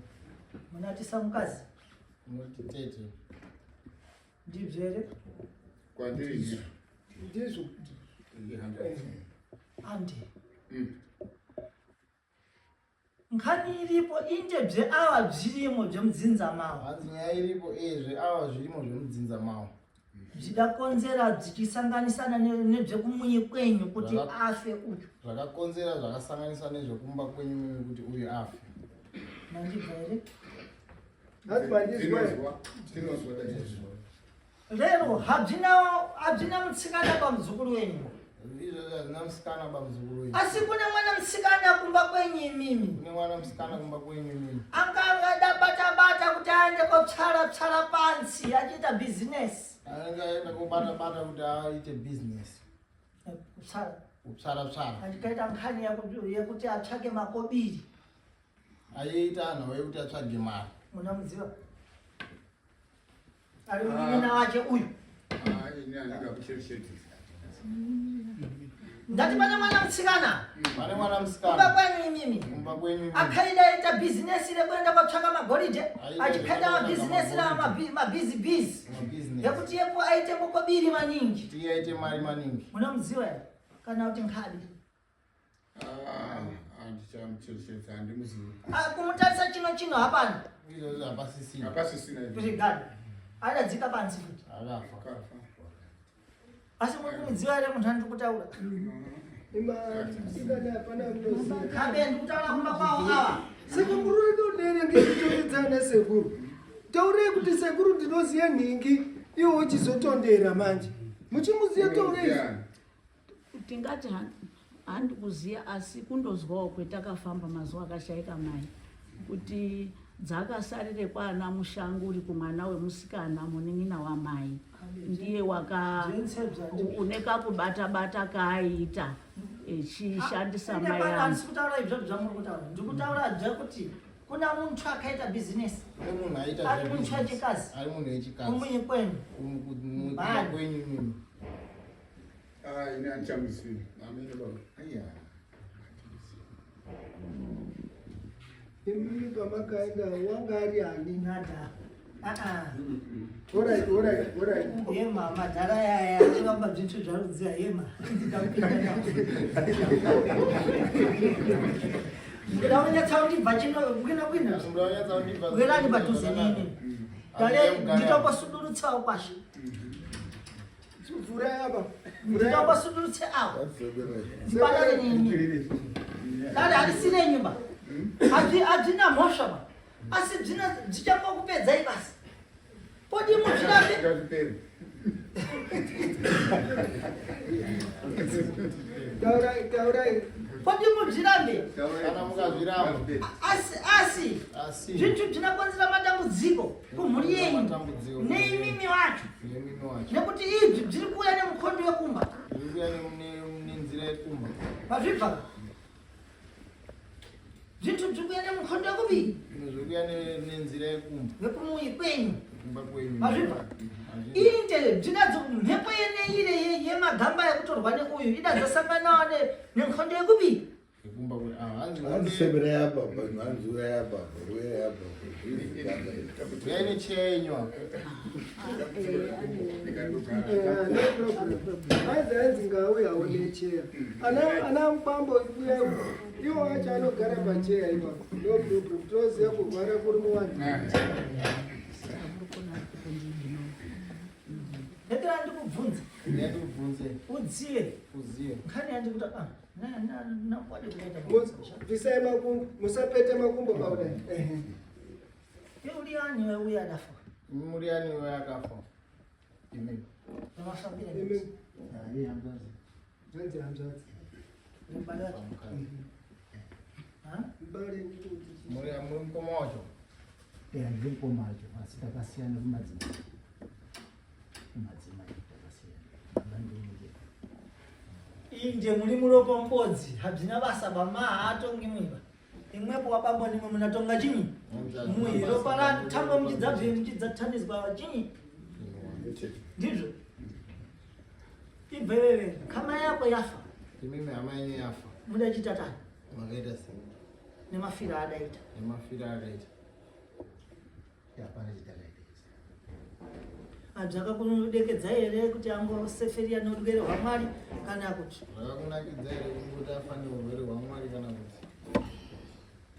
munatisa mukazi munoti tete ndibvere kwandiri ndizvo ande nkhani iripo indebve ava zvirimo zvemudzinza mavo hanzi nyaya iripo ezve ava zvirimo zvemudzinza mavo zvidakonzera dzichisanganisana nezvekumwinyi kwenyu kuti afe uyu zvakakonzera zvakasanganisa nezvekumba kwenyu mimi kuti uyu afe mandibva here lero habvina mutsikana pamuzukuru wenyu izvozvo hazvina musikana pamuzukuru wenyu asi kune mwana musikana kumba kwenyu imimi kune mwana musikana kumba kwenyu imimi angangada bata kuti aende kopsara pansi achiita bhizinesi anenge aenda kubata kuti aite bhizinesi kupsara achikaita nkhani yekuti atsvake makobiri aiita anhu yekuti atsvage mari munamudziva ari munin'ina wache uyu ndati pane mwana musikana kumba kwenyu imimi akaidaita bhizinesi rekuenda kotsvaka magoridhe achikaita mabhizinesi ramabhizibizi yekuti yepo aite mukobiri maningi aite mari maningi munomudziva here kana kuti nkadi kumutarisa chino hapana izvozvo hapasisina rigado adadzika pansi futi akafa asi muri kumudziva here munhu andiri kutaura kabe ndiri kutaura kumba kwavo ava sekuru ndinenge sekuru taurei kuti sekuru ndinoziya nhingi iwo uchizotondera manje muchimuziya taurei tingati handi kuziya asi kundozwawo kwetakafamba mazuva akashaika mai kuti dzakasarire kwana mushango uri kumwana wemusikana munin'ina wamai ndiye unekakubata kaaita echishandisa mai handisi kutaura izvozvo zvamuri kutaura ndiri kutaura zvekuti kuna muntu akaita bhizinesi ari muntu wechikazi kumwinyi kwenyu kwenyu ine anichamwisini amene baba imini pamakaenda wanga ari ani nada orit yema madhara yaya achivamba bzvintu zvarudziya yema ndaunyatsaundibva chino kwinawirani padhuze nini dare nditongosudurutsawo kwasho nditongosudurutse awo ndipanane nini dare harisine nyumba hadzina mhosva ba asi dzichambokupedzai basi poti muzvirambe taurai poti muzvirambe kana mukazviramba asi zvintu zvinakonzera matambudziko kumhuri yenyu neimimi wacho nekuti izvi zviri kuuya nemukhondo wekumba nenzira yekumba pazvibva zvintu zvikuya nemukhondo wekubiri zvikuya nenzira yekumba wekumwinyi kwenyu kumba kwenyu pazvibva inde dzinadzo mhepo yeneire yemagamba ekutorwa neuyu idadzasanganawo nemukhondo yekubiri yekumba kwenyu Andisebera yapa vanhu vanziuya yapa uya yapa yaine chenywa Hanzi ngauyawo necheya. Ana mupambo uya iwo wacho anogara pacheya ipapo. No problem. Toziya kurwara kuri muwanhu. Ndakira ndikubvunza. ndikubvunze Udziye. uziye Nkhani yandikuti nakwadi kuita. Bvisai makumbo, musapete makumbo paudai. Uriani wewe uya dafa. muriani wakafa imi Namafambira. Imi ai hamzazi hanzi hamzazi. Mbala. Ha? Mbali ndikuti. muri mukoma wacho ndikomacho asi takasiyana kumadzimai takasiyana Inje muri muropo mpodzi hadzina basa bamaha atongi mwiba. Imwepo wabambo nimwe munatonga chinyi. Mwiro para tambo mchidzabve mchidzathandizwa chinyi. Ndizvo. Ibveveve kama yako yafa. imimi hama yenye yafa Mudachita tani makaita sei nemafira adaita. nemafira akaita yapana chitakaita Adzakakunodekedza here kuti angoseferia norwere hwaMwari kana kuti zvakakunakidza here kuti afanirwa urwere hwaMwari kana kuti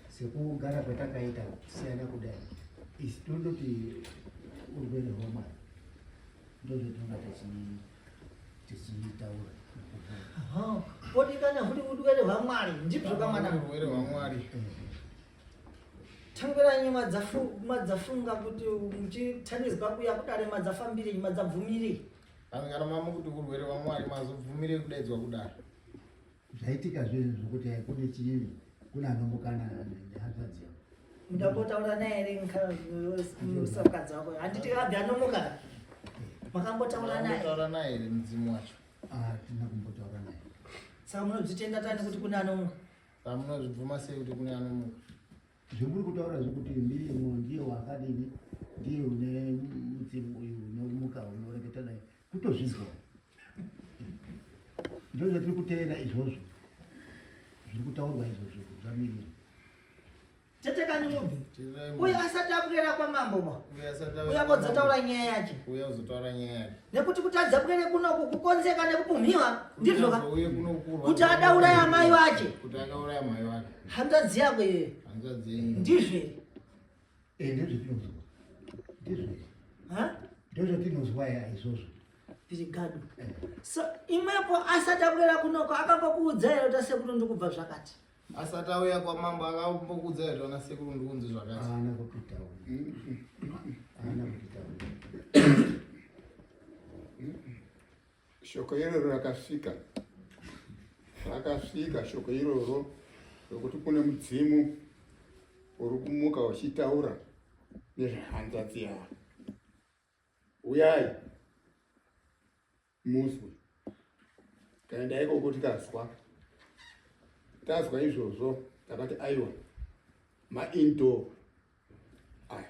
sekugara kwatakaita kusiyana kudai isi tondoti urwere hwamwari ndozvatinonga tichitaura poti kana kuti urwere hwaMwari ndibvo kamwana urwere hwaMwari tangiranyi madzafunga kuti muchithandizwa kuya kudare madzafambire madzabvumire. kana mama kuti urwere hwaMwari mazobvumire kudaidzwa kudaro zvaitika zvezvo zvokuti kune chiini kuna anombokana nehanzvadzi yavo Ndakambotaura naye ere musakadzi wako handiti abve anomuka makambotaura naye taura naye here mudzimu wacho hatina kumbotaura naye saka munozvitenda tani kuti kune anomuka munozvibvuma sei kuti kune anomuka zvekuri kutaura zvekuti Miriamu ndiye wakadini ndiye une mudzimu uyu unomuka unoreketa naye kutozvizwa ndo zvatiri kuteera izvozvo zviri kutaurwa izvozvo zvaMiriamu tete kani mubvi uye asati abwera kwamambo ma uya kodzotaura nyaya yache uya uzotaura nyaya yake nekuti kuti adzabwere kunoku kukonzeka nekupumhiwa ndizvo kuti adauraya mai vache kuti akauraya mai vake hanzvadzi yako iyoyo hanzvadzi yenyu ndizvo ndezvetinozwa ndizvo ndozvatinozwa izvozvo pirigado so imwepo asati abwera kunoko akambokuudza here kuti asekuru ndikubva zvakati asati auya kwamambo akambokuudza here ona sekuru ndikunzi zvakati haana kutitaura haana kutitaura shoko iroro rakasvika shoko iroro rokuti kune mudzimu uri kumuka uchitaura nezvehanzvadzi yavo. Uyai muzwe kaenda ikoko tazwa izvozvo takati aiwa maindo aya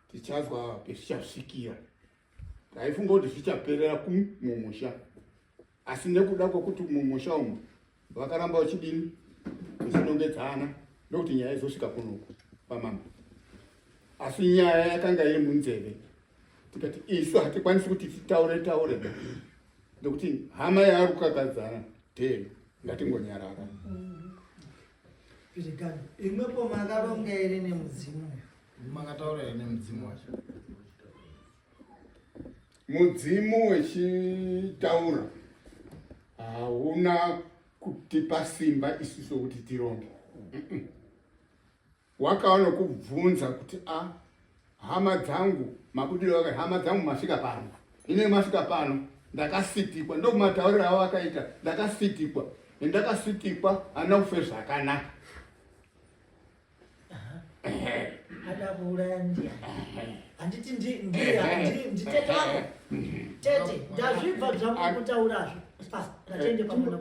tichazwa pezvichasvikira taifunga kuti zvichaperera mumusha asi nekuda kwokuti mumusha umu vakaramba uchidini kuzinongedzana ndokuti nyaya izosvika kunoku pamama asi nyaya yakanga iri munzeve tikati isu hatikwanisi kuti titaure ndokuti hama yaari kukakadzana teno ngatingonyarara. Pirigado imwepo makaronga here nemudzimu makataura here nemudzimu wacho mudzimu wechitaura hauna kutipa simba isusu kuti tironge. Wakaona kubvunza kuti hama dzangu mabudiro ake hama dzangu masvika pano ine masvika pano ndakasitikwa ndokumataurira avo akaita ndakasitikwa ndakasitikwa hana kufe zvakanaka. ada kuuraya ndiya handiti nditete wako tete ndazvibva zvamukutaurazvo ngatiende pamuno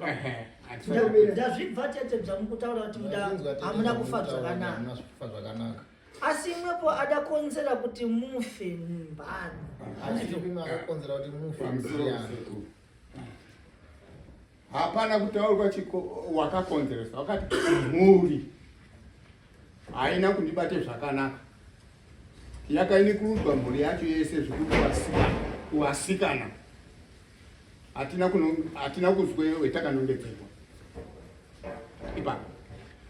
ndazvibva tete zvamukutaura kuti hamuna kufa zvakanaka asi imwepo adakonzera kuti mufe mbani akakonzera kuti mufe musiyana hapana kutaurwa wakakonzeresa, wakati mhuri haina kundibate zvakanaka. Yakaini kurudzwa mhuri yacho yese kuwasikana. Hatina kuzwe wetakanongedzerwa. Ipapo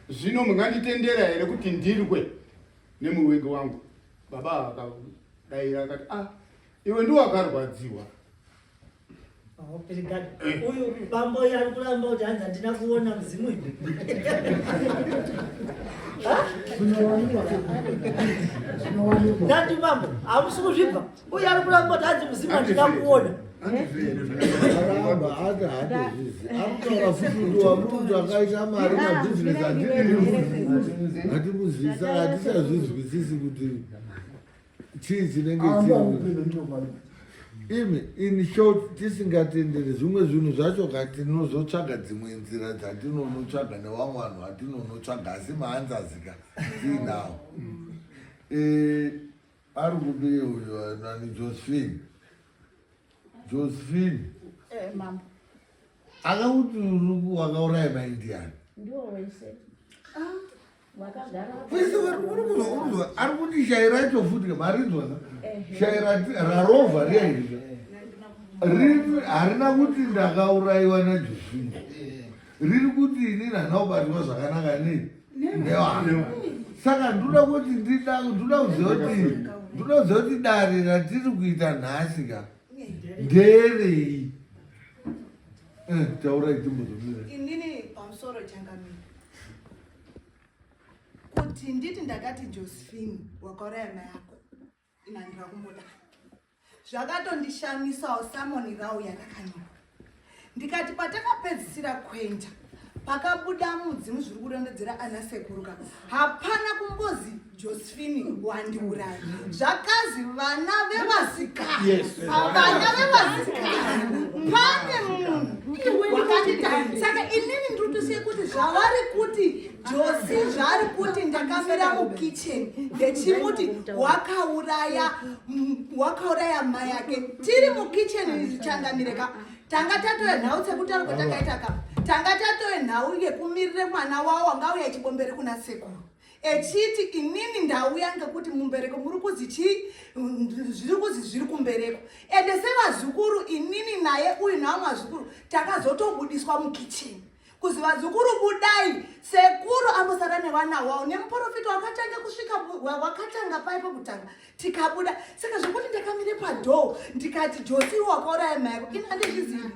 zvino munganditendera here kuti ndirwe nemuwegi wangu? Baba akadaira akati iwe ndiwe wakarwadziwa. Uyu bambo yari kuramba kuti hanzi handina kuona muzimu uyu. Ndati bambo hamusi kuzvibva. Uyu ari kuramba kuti hanzi muzimu handina kuona. Anotaura futi kuti wamuntu akaita mari mabhizinesi hatimuzivisa, hatisazvizwisisi kuti chii chinenge imi in short tisingatenderi zvimwe zvinhu zvacho katinozotsvaga dzimwe nzira dzatinonotsvaga nevamwe vanhu vatinonotsvaga asi mahanzazika tiinawo. Ari kudii uyo nani Josephine Mama akakuti wakauraya maindiani ndiwo wese wakagara ari kuti shai racho futi marinzwana shai rarova riyaizva harina kuti ndakaurayiwa naJosephine, riri kuti inini handina kubatwa zvakanaka nevana. Saka ndoda kuti ndoda kuziva kuti dare ratiri kuita nhasi ka nderei. Taurai timbozomira. Inini pamusoro changamira kuti nditi ndakati Josephine wakauraya mai yako inandira kumboda zvakatondishamisawo samoni rau yakakanyiwa. Ndikati patakapedzisira kwenda pakabuda mudzimu zviri kurondedzera ana sekuruka, hapana kumbozi Josephine wandiuraya. Zvakazi vana vevasikana, vana vevasikana pane munhu wakandita. Saka inini ndiri kutoziva kuti zvavari kuti Josi zvari kuti ndakamira mukicheni ndechimuti wakauraya mai yake. Tiri mukicheni zvichangamireka tanga tatoya nhau dzekuti ari kwatakaita ka tanga tatoya nhau yekumirire mwana wavo wanga uya chibombere kuna sekuru echiti inini ndauya ngekuti mumbereko muri kuzi chii zviri kumbereko ende sevazukuru inini naye uyu navamwe vazukuru takazotobudiswa mukicheni kuzi vazukuru budai, sekuru ambosara nevana wavo nemuprofita wakatanga kusvika wakatanga paipo kutanga tikabuda. Saka zvokuti ndakamire padhoo ndikati Josi wakauraya mai yako ini handizvizivi.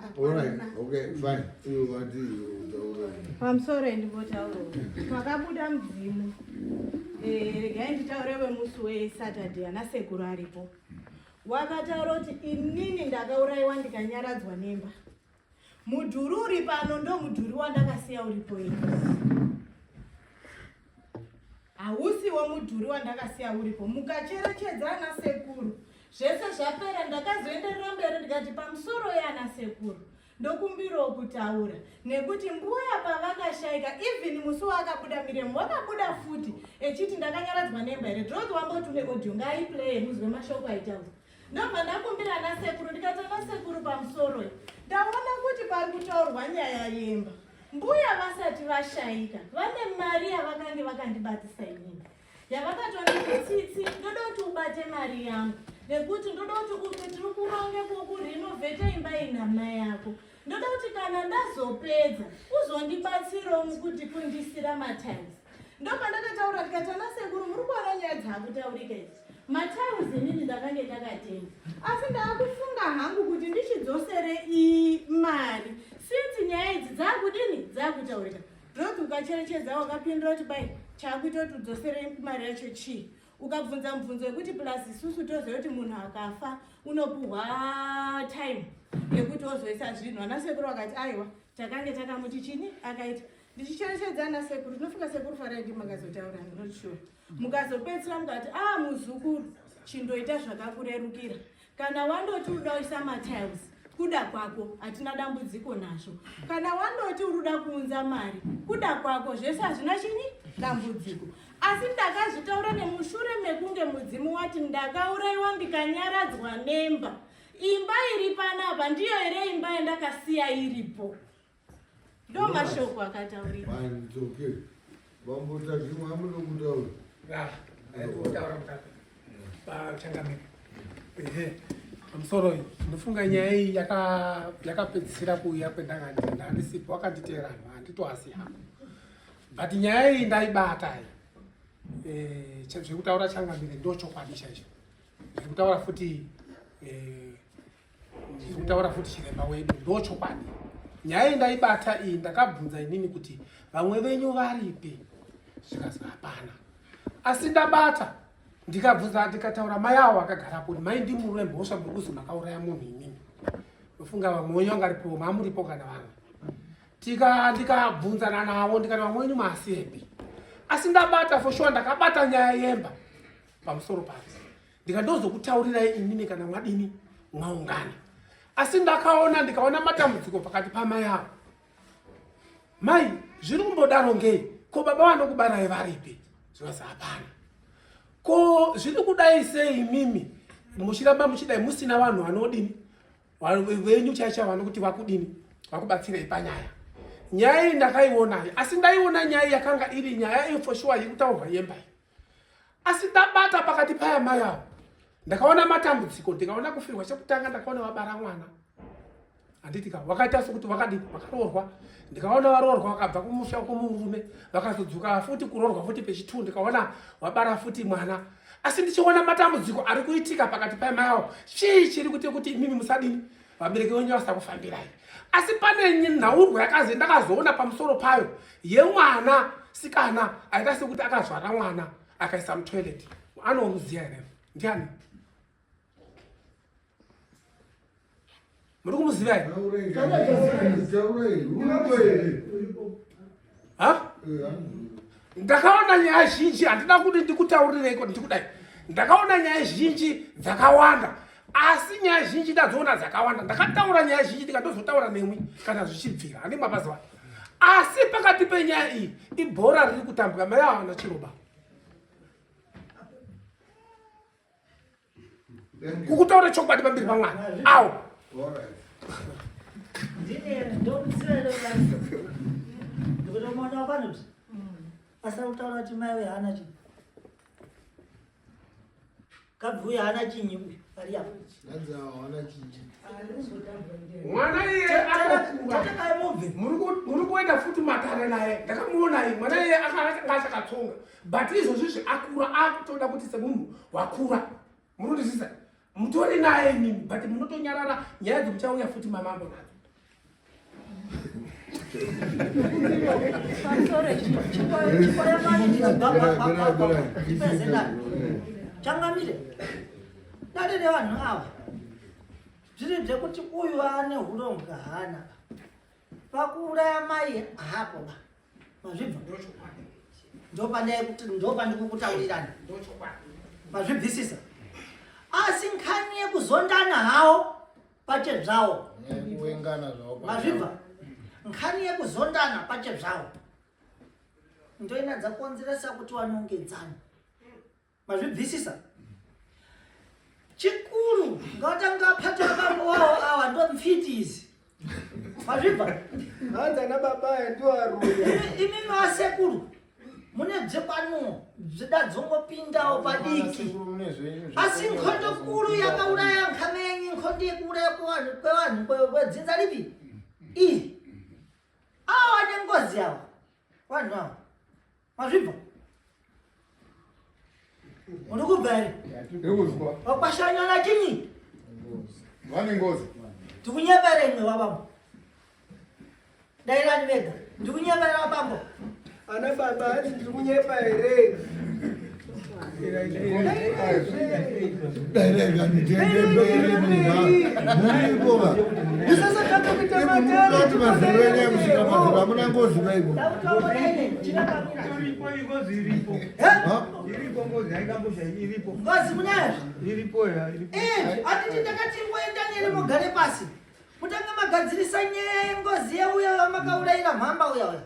Pamusoro ndimbotaura twakabuda mudzimu. Regai nditaure wemusi weSaturday ana sekuru aripo. Wakataura kuti inini ndakaurayiwa ndikanyaradzwa nemba. Mudhuri uri pano ndo mudhuri wandakasiya uripo ino. Hausiwo mudhuri wandakasiya uripo. Mukacherechedza ana sekuru zvese zvapera ndakazoenderera mberi ndikati pamusoro yana sekuru ndokumbirawo kutaura nekuti mbuya pavakashaika even musi wakabuda miremu wakabuda futi echiti ndakanyaradzwa nemba here ndinoti wamboti une audio ngaiplay muzwe mashoko aitaura. Ndobva ndakumbira ana sekuru ndikati ana sekuru pamusoro ndaona kuti pari kutaurwa nyaya yemba. Mbuya vasati vashaika vane mari yavakange vakandibatisa inini yavakatonditi tsitsi ndoda kuti ubate mari yangu nekuti ndoda kuti tiri kuronge kukurenovheta imba ina mai yako. Ndoda kuti kana ndazopedza uzondibatsirawo mukuti kundisira matiles. Ndobva ndakataura ndikati ana sekuru muri kuona nyaya dzakutaurika idzi matiles inini ndakange ndakatenga asi ndaakufunga hangu kuti ndichidzosere mari since nyaya idzi dzakudini dzakutaurika. Ndoti ukacherechedza wakapindura kuti bai chakuita kuti udzosere mari yacho chii ukabvunza mubvunzo wekuti plus isusu toziva kuti munhu akafa unopuhwa time yekuti ozoisa zvinhu. Ana sekuru akati aiwa takange takamuti chini akaita ndichicherechedza ana sekuru tinofunga sekuru faraidi makazotaura ndinotishuwa mukazopedzisira mukati muzukuru chindoita zvakakurerukira kana wandoti uda kuisa matiles kuda kwako hatina dambudziko nazvo. Kana wandoti uruda kuunza mari kuda kwako zvese hazvina chini dambudziko. Asi ndakazvitaura nemushure mekunge mudzimu wati ndakaurayiwa ndikanyaradzwa nemba. Imba iri panapa ndiyo here imba yandakasiya iripo. ndo mashoko akataurika. Fine, it's okay. Vambota zvimwe amuda kutaura. Kutaura mutata. Changamire. Pamusoro ndinofunga nyaya iyi yakapedzisira kuuya kwendanga ndandisipo wakanditeera vanhu handitoasi hangu. But nyaya iyi ndaibata zvekutaura Changamire ndo chokwadi chaicho. Zvekutaura futi chiremba wedu ndo chokwadi. Nyaya iyi ndaibata iyi ndakabvunza inini kuti vamwe venyu varipi, zvikazi hapana. Asi ndabata ndikabvunza ndikataura mai avo akagarapo kuti mai ndimurwe mhosva mekuzi makauraya munhu inini. Ndofunga vamwe wenyu vangaripo mamuripo kana vamwe. Ndikabvunzana navo ndikati vamwe wenyu maasiepi. Asi ndabata for sure ndakabata nyaya yemba pamusoro pasi. Ndikandozokutaurirai inini kana mwadini mwaungana. Asi ndikaona matambudziko pakati pamai avo. Mai, zviri kumbodaro ngei? Ko baba vanokubarai varipi? Zvikazi hapana. Ko zviri kudai sei mimi muchiramba muchidai musina vanhu vanodini venyu chaicha vanokuti vakudini vakubatsirei panyaya. Nyaya iyi ndakaiona, asi ndaiona nyaya yakanga iri nyaya for sure yekutaurwa yemba. Asi ndabata pakati pamai avo ndakaona matambudziko, ndikaona kufirwa chekutanga, ndakaona vabara mwana. Handiti wakaita sokuti vakaroorwa, ndikaona varoorwa vakabva kumusha kumurume vakazodzoka futi kuroorwa futi pechitunhu, ndikaona wabara futi mwana. Asi ndichiona matambudziko ari kuitika pakati pamai avo, chii chiri kuti imimi musadini vabereki venyu vasakufambirai. Asi pane nhaurwa yakazi ndakazoona pamusoro payo yemwana sikana aita sekuti akazvara mwana akaisa mutoilet. Anomuziya here? Ndiani? Muri kumuziva here? Ndakaona nyaya zhinji, handina kuti ndikutaurireiko ndikudai. Ndakaona nyaya zhinji dzakawanda. Asi nyaya zhinji ndadziona dzakawanda. Ndakataura nyaya zhinji ndikatozotaura nemwi kana zvichibvira. Handi mabaziva. Asi pakati penyaya iyi ibhora riri kutambwa mai havana chiroba. Kukutaura chokwadi pamberi pamwana. Awo. Ndine ndokutsirele basi. Ndikuti mwana wapanoti. Asa utaura kuti mai hana chinyi. Kabvuya hana chinyi uyu. Ari apo. Nanza hana chinyi. Mwana iye akakura. Muri kuenda futi matare naye. Ndakamuona iye mwana iye akachakatsonga. But izvozvi akura akutoda kuti semunhu wakura. Munondizisa. Mutori naye nini, but munotonyarara nyaya dzomuchauya futi mamambo nadzo. Changamire. Darere vanhu ava. Zviri zvekuti uyu ane huronga hana. Pakuuraya mai hapo ba. Mazvibva ndopane kukutaurirani. Mazvibvisisa. Asi nkhani yekuzondana hawo pachezvawo. Mazvibva. Nkhani yekuzondana pachezvawo. Ndoina dzakonzeresa kuti vanongedzana. Mazvibvisisa. Chikuru ngatanga pata baba wao awa ndo mfitizi. Mazvibva. Hanza na baba ndo aruya. Imi masekuru. Mune dzepano dzidadzongopindawo padiki. Asi nkhondo kuru yakauraya nkhamenyi, nkhondo yekuuraya kwevanhu kwedzinza lipi? Iyi. Awa nengozi yawa. Vanhu ava. Mazvibva. Muri kubva here? Ndikuzwa. Wakwashanyana chinyi? Vane ngozi. Ndikunyepere imwe wabambo. Dairani vega. Ndikunyepere wabambo. Ana baba ati ndiri kunyepa here. Dairega nditende mbele mina. Muriboba. Usasa kama kuita matari. Kuti mazerene musika mazera muna ngozi baibo. Iripo ngozi iripo. Iripo ngozi haikambosha iripo. Ngozi munayo? Iripo ya iripo. Ati ndakati ngoenda nere mugare pasi. Mutanga magadzirisa nyaya yengozi yeuya vamakauraira mhamba uya.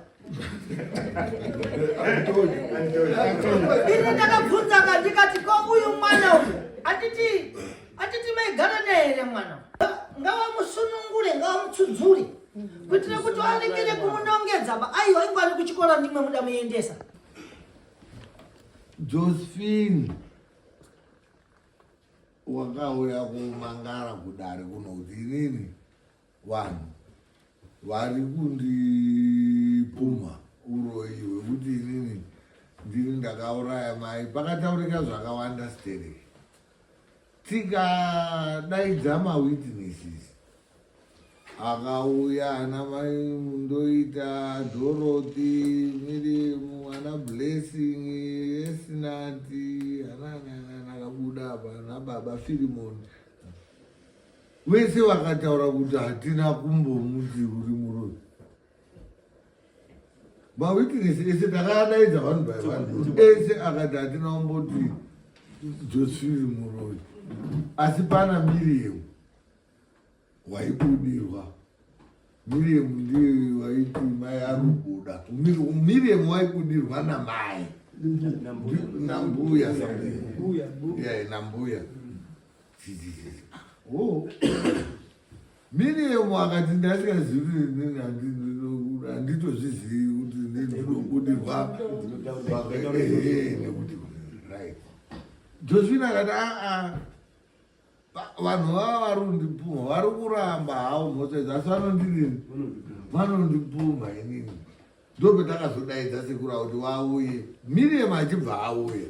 Ini ndakabvunza ndikati ko uyu mwana uyu atiti maigara naye here mwana. Ngava musunungure, ngava mutsudzuri. kuitira kuti alekere kumunongedza ba aiwa ingwani kuchikora ndimwe muda muendesa. Josephine wakauya kumangara kudare kunoti inini vanhu vari kundipuma uroyiwe kuti inini ndini ndakauraya mai. Pakataurika zvakawanda stereki, tikadaidza mawitnesses akauya ana mai mundoita Dorothy, Miriam, ana Blessing, Esinati, ana akabuda apa ana baba Philemon, vese vakataura kuti hatina kumbomuti uri muroyi. Mawitness ese takadaidza vanhu vaivanhu ese akati hatina kumboti Josephine muroyi, asi pana Miriam waibudirwa. Miriam ndiye waiti mai ari kubuda. Miriam waibudirwa namai nambuya nambuya. Miriam akati ndasingazivi nini handitozvizivi kuti ndinobudirwa. Josephine akati vanhu vava vari kundipuma, vari kuramba havo mhosva asi vanondidini, vanondipuma inini. Ndopetakazodaidza sekura kuti vauye. Miriam achibva auya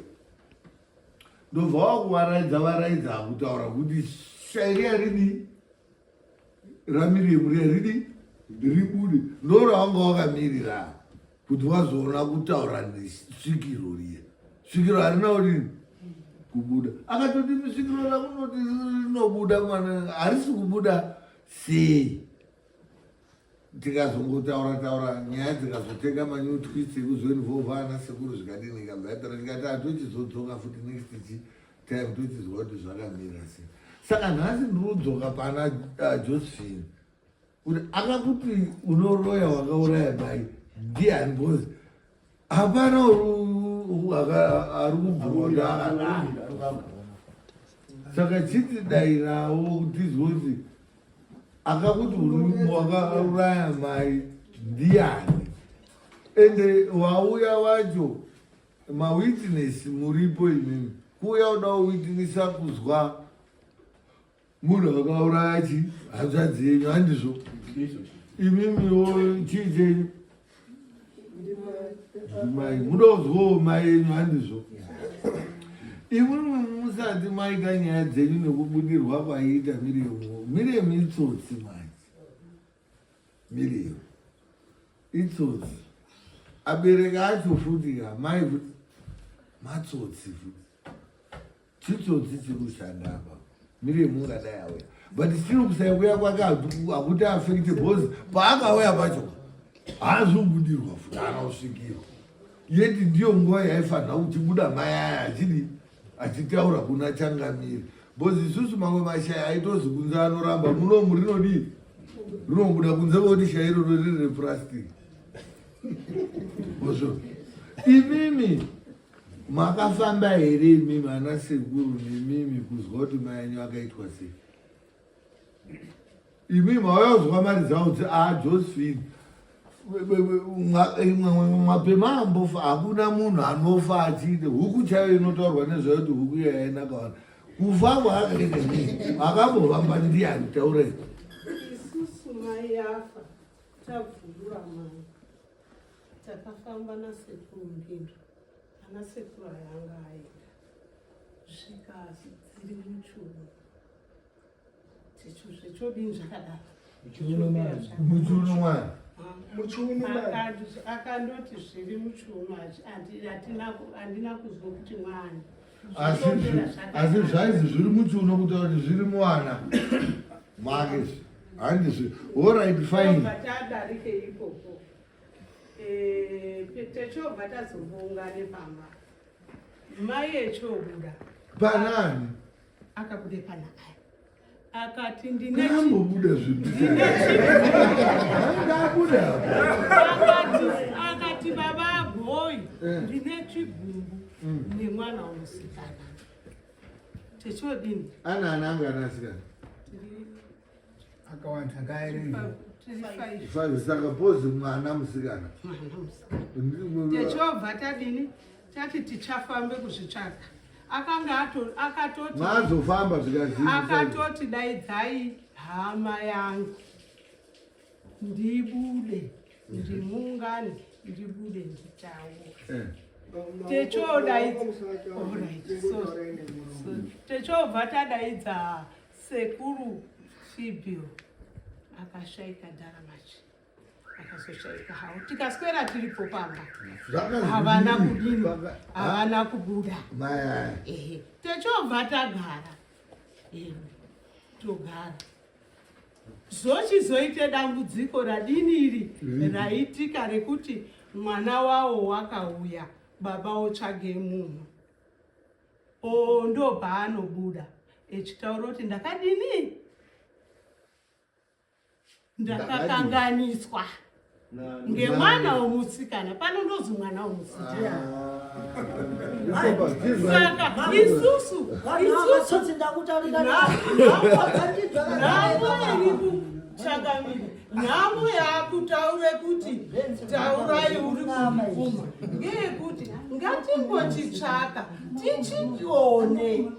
ndobva wakuvaraidza varaidza kutaura kuti shairi aridi raMiriam ridi ribude. Ndoravanga wakamirira kuti vazoona kutaura nesvikiro riya. Svikiro harina kudini kubuda. Akatoti svikiro rakunoti rinobuda mwana harisi kubuda sei. Tikazongotaura nyaya dzikazotenga manyutwisi ekuzoinvolva ana sekuru zvikadini ikabvatara tikati hatochizodzoka futi next time tochizwa kuti zvakamira sei. Saka nhasi ndirikudzoka pana Josephine kuti akakuti unoroya wakauraya mai ndiani, because hapana ari kubvunza. Saka chitidairawo kutizwe kuti akakuti wakauraya mai ndiani, ende wauya wacho mawitness muripo imimi kuuya uda kuwitnesa kuzwa munhu akauraya chi hanzvadzi yenyu handizvo imimiwo chii chenyu mai muda kuzwawo mai yenyu handizvo. Imwimwe musati maita nyaya dzenyu nekubudirwa kwaiita Miriam. Miriam itsotsi manje. Miriam itsotsi. Abereki acho futi mai futi matsotsi futi. Chitsotsi chikushanda apa. Miriam ungadai auya. But still kusauya kwake hakuti affecte because paakauya pacho haazobudirwa futi anausvikirwa. Yeti ndiyo nguva yaifanira kuchibuda mai aya achidi achitaura kuna Changamire. Because isusu mamwe mashaya aitozi kunze anoramba munomu rinodii rinobuda kunze voti shairo riri replastic. Boso imimi makafamba here imimi ana sekuru nemimi kuzwa kuti mai anyu akaitwa sei. Imimi mawayozwa mari dzavo kuti Josephine mapema ambofa hakuna munhu anofa achiti huku chaiyo inotaurwa nezvayo kuti huku yainakawana kufa kwaakaita nii akambovamba ndiani taurei. Isusu mai yafa tabvurura mai takafamba nasekuru Mbindo, ana sekuru ayanga aenda zvikazi dziri muchuno tichozvechobini zvakadaro muchuno mwana akandoti zviri muchuno handina kuzwa kuti mwana asi zvaizi zviri muchuno kutaura kuti zviri mwana make handizvi allright fine. tadarike ikoko techobva tazomboungane pamba mai echobuda panani akabude pana aya akati ndineambobuda akati baba abhoyi ndine chigumbu nemwana womusikana techodini ana anasikana akawanda ngaereni 5 saka pozi mwana musikana techobva tadini tati tichafambe kuzvitsvaka akanga akatoti mazofamba zvikazii akatoti daidzai hama yangu ndibude ndimungane ndibude nditaura techobva tadaidza sekuru Fibil akashaika Dharamachi akazoshaika hawo tikaswera tiripo pamba havana kudini havana kubuda techobva tagara togara zochizoite dambudziko radini iri raitika rekuti mwana wawo wakauya baba otsvage munhu ndobva anobuda echitaura kuti ndakadini ndakakanganiswa ngemwana womusikana pano ndozi mwana womusikana saka isusu chakamiri nhamo yaakutaure kuti taurai uri kupfuma ngeyekuti ngatimbochitsvaka tichione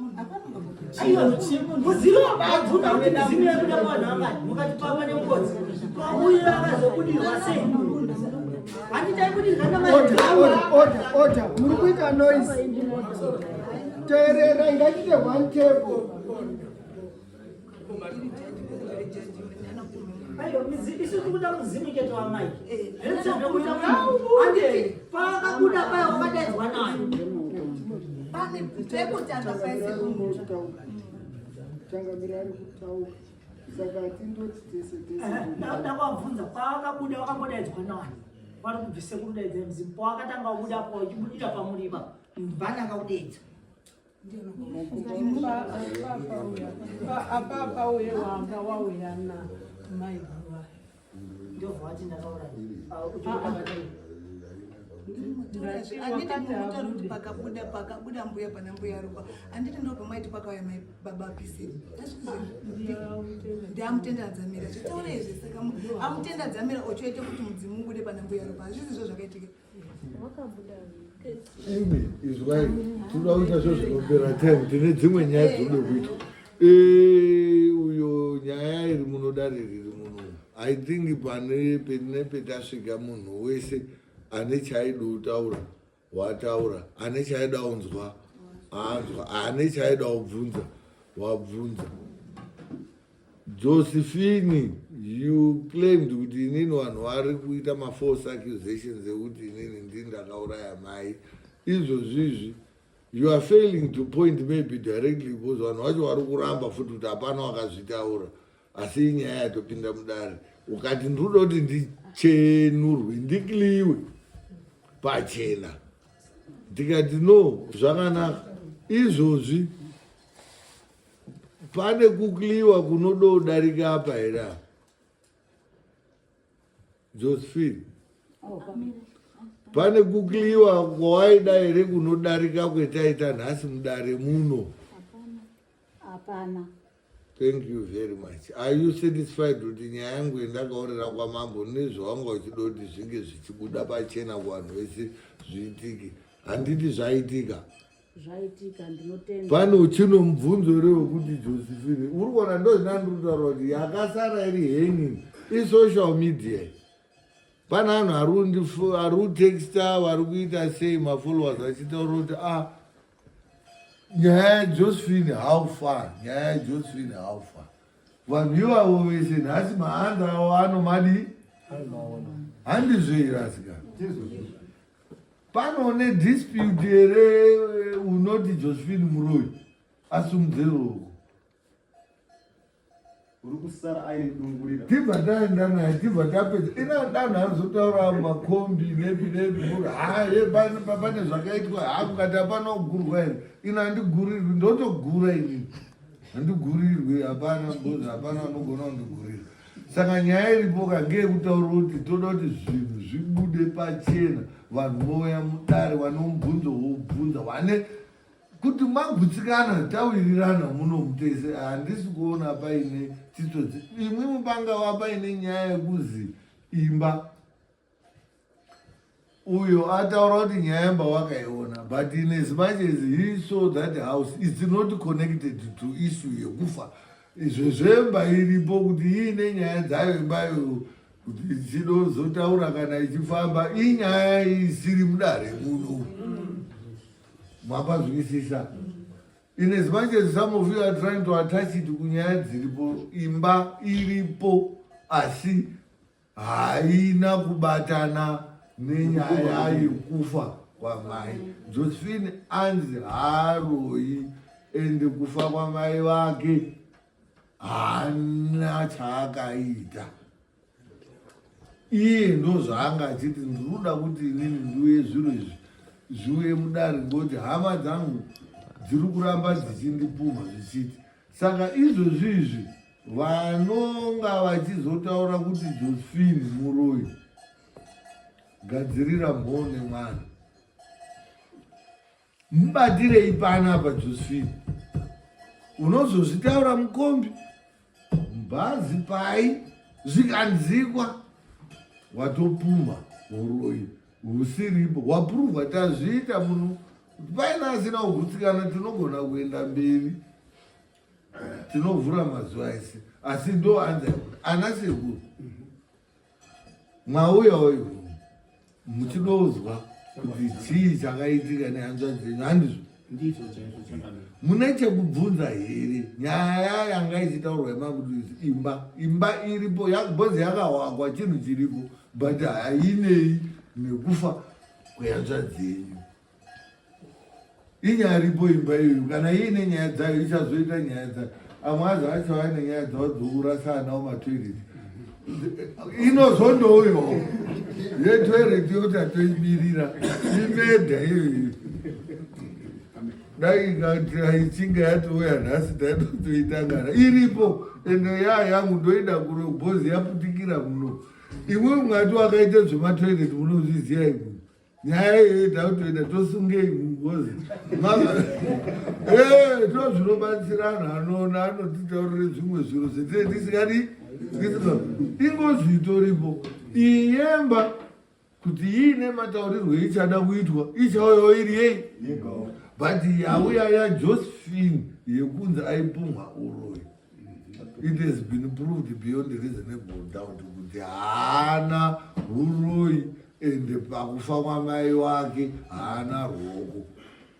Order, muri kuita noise. Terera ingachite one table. Isi kuda kuzimike to amai. Let's have kuda paka paya wakadaidzwa nayo. Pane tekutanga paise Changamira ari kutaura. Saka tindoti tese. Ndakabvunza pakabuda wakambodaidzwa nayo. Vari kubvise kudaidza mzimbo wakatanga kubuda po uchibudira pamuriva. Mbana akaudedza. Apapa uye wanga wauyana maiguva ndovati ndakaura anditi pakabuda mbuya pana mbuya rupa anditi ndobva maiti pakauya baba pisiri ndiamutenda dzamira zvitaura izvi saka amutenda dzamira ochoite kuti mudzimu ubude pana mbuya rupa hazvizizvo zvakaitika imi izwai toda kuita zvo zvinopera time tine dzimwe nyaya dzode kuita uyo nyaya iri munodariri muno I think pane petasvika munhu wese ane chaida kutaura wataura ane chaida kunzwa anzwa ane chaida kubvunza wabvunza. Josephine, you claimed kuti inini vanhu vari kuita false accusations ekuti inini ndindakauraya mai. Izvozvizvi you are failing to point maybe directly because vanhu vacho vari kuramba futi kuti hapana wakazvitaura asi inyaya yatopinda mudare ukati ndinoda kuti ndichenurwe ndikliwe pachena ndikati no zvakanaka izvozvi pane kukliwa kunoda kudarika apa here Josephine pane kukliwa kwawaida here kunodarika kwetaita nhasi mudare muno? Hapana. Thank you very much. Are you satisfied kuti nyaya yangu yandakaurira kwamambo nezvawanga uchida kuti zvinge zvichibuda pachena kuvanhu vese zviitike? Handiti zvaitika? Zvaitika, ndinotenda. Pane uchino mubvunzo rewo kuti Josephine uri kuona ndozvinandinotaura kuti yakasara iri hanging isocial media. Pane vanhu ari kutexta vari kuita sei mafollowers achitaura kuti nyaya Josephine how far, nyaya Josephine how far. Vanhu ivavo vese nhasi mahanza avo anomadi handizveirasikana panone dispute here unoti Josephine muroyi asumudze ruoko uri kusara aine kudungurira tibva taenda naye tibva tapedza ina danhu arizotaura makombi nepi pane zvakaitwa hakungati hapana kugurwa here ina handigurirwi ndotogura inini handigurirwi hapana mbozi hapana anogona kundigurira. Saka nyaya iripo ngeyekutaura kuti toda kuti zvinhu zvibude pachena vanhu vouya mudare vane mubvunzo wobvunza vane kuti magutsikana tawirirana munomutese handisi kuona paine titsotsi imwe mubanga wapaine nyaya yekuzi imba uyo ataura kuti nyaya yemba wakaiona but in as much as he saw that house is not connected to issue yekufa izvo zvemba iripo kuti iine nyaya dzayo imbayo kuti chinozotaura kana ichifamba inyaya isiri mudare muno mapazvikisisa in as much as some of you are trying to attach it kunyaya dziripo imba iripo asi haina kubatana nenyaya yekufa kwamai. Josephine anzi haaroi ende kufa kwamai vake haana chaakaita. Iye ndo zvaanga achiti ndinoda kuti inini ndiuye zviro izvi zviuye mudare ngoti hama dzangu dziri kuramba dzichindipumha zvichiti. Saka izvozvizvi vanonga vachizotaura kuti Josephine muroi, gadzirira mhone mwana. Mubatirei panapa Josephine? Unozozvitaura mukombi mubhazi pai zvikanzikwa watopuma uroi husiripo wapuruvha tazviita muno paina asina kugutsikana tinogona kuenda mberi tinovhura mazuva ese asi ndo anza ana sekuru mwauyawo muchinozwa kuti chii chakaitika nehanzva dzenyu handizvo mune chekubvunza here nyaya yanga ichitaurwa imakuti imba iripo bhozi yakawagwa chinhu chiripo but hainei nekufa kwehanzva dzenyu. Inyaripo imba iyoyo kana iine nyaya dzayo ichazoita nyaya dzayo. Amwe acho acho aine nyaya dzawo dzokurasanawo matoireti inozondouyo yetoireti yoti atoimirira imedha iyoyo dai ikati aichinge yatouya nhasi taitoitangana iripo ende yangu ndoida bhozi yaputikira muno. Imwe mwati wakaita zvematoireti munozviziva imwe nyaya iyoyo takutoenda tosungei mubhozi tozvinobatsirana anoona anotitaurire zvimwe zviro zvetinenge tisikadi ingozvitoripo. Iyi yemba kuti iine mataurirwo ichada kuitwa ichauyawo iri yei but yauya yaJosephine yekunzi aipumha uroi. It has been proved beyond reasonable doubt kuti haana uroi ende pakufa kwamai wake haana ruoko.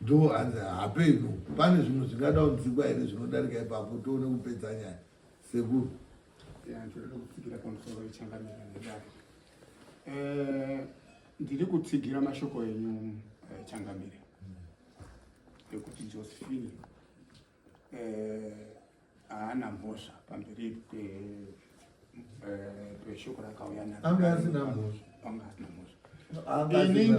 Ndo hanzi hapeno pane zvinhu zvingada kunzikwa here zvinodarika ipapo tione kupedza nyaya sekuru. Ndoda kutsigira pamusoro wechangamire ndadaro. Ndiri kutsigira mashoko enyu changamire ekuti Josephine haana mhosva pamberi peshoko rakauya naro. Anga asina mhosva. Ini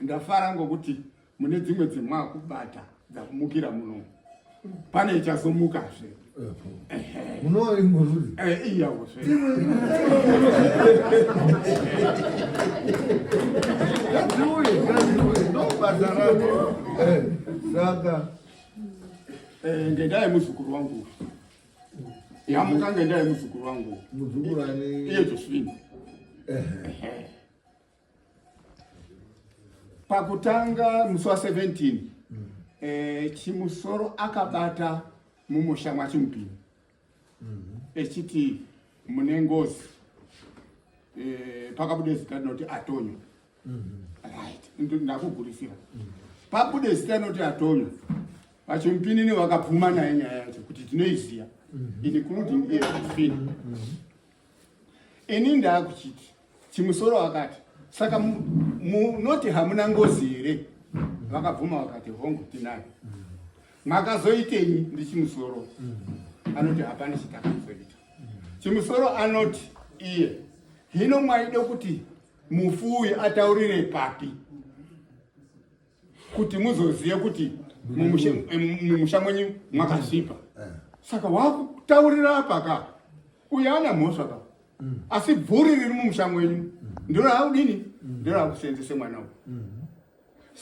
ndafara ngokuti mune dzimwe dzemwakubata dzakumukira muno pane ichazomukazve. Muno ingorudi iyawo saka ngendaa yemuzukuru wangu yamuka ngendaa yemuzukuru wangu muzukuru ani iye Josephine. Pakutanga musi wa 17 chimusoro akabata mumusha mwaChimupini echiti mune ngozi pakabude zita rinoti Atonyo. Right, ndakugurisira pabude zita rinoti Atonyo vaChimupini vakabvuma naye nyaya yacho kuti tinoiziya including iye Josephine. Ini ndakuchiti chimusoro akati saka munoti hamuna ngozi here, vakabvuma vakati hongu tinayo. Makazoitenyi ndi chimusoro anoti hapana chitakazoita. Chimusoro anoti iye hino mwaide kuti mufuwi ataurire papi kuti muzoziye kuti mumusha mwenyu mwakasvipa. Saka wakutaurira apa ka uyo ana mhosva ka asi bvuri riri mumusha mwenyu ndiro raudini ndiro rakuseenzese mwana uyu.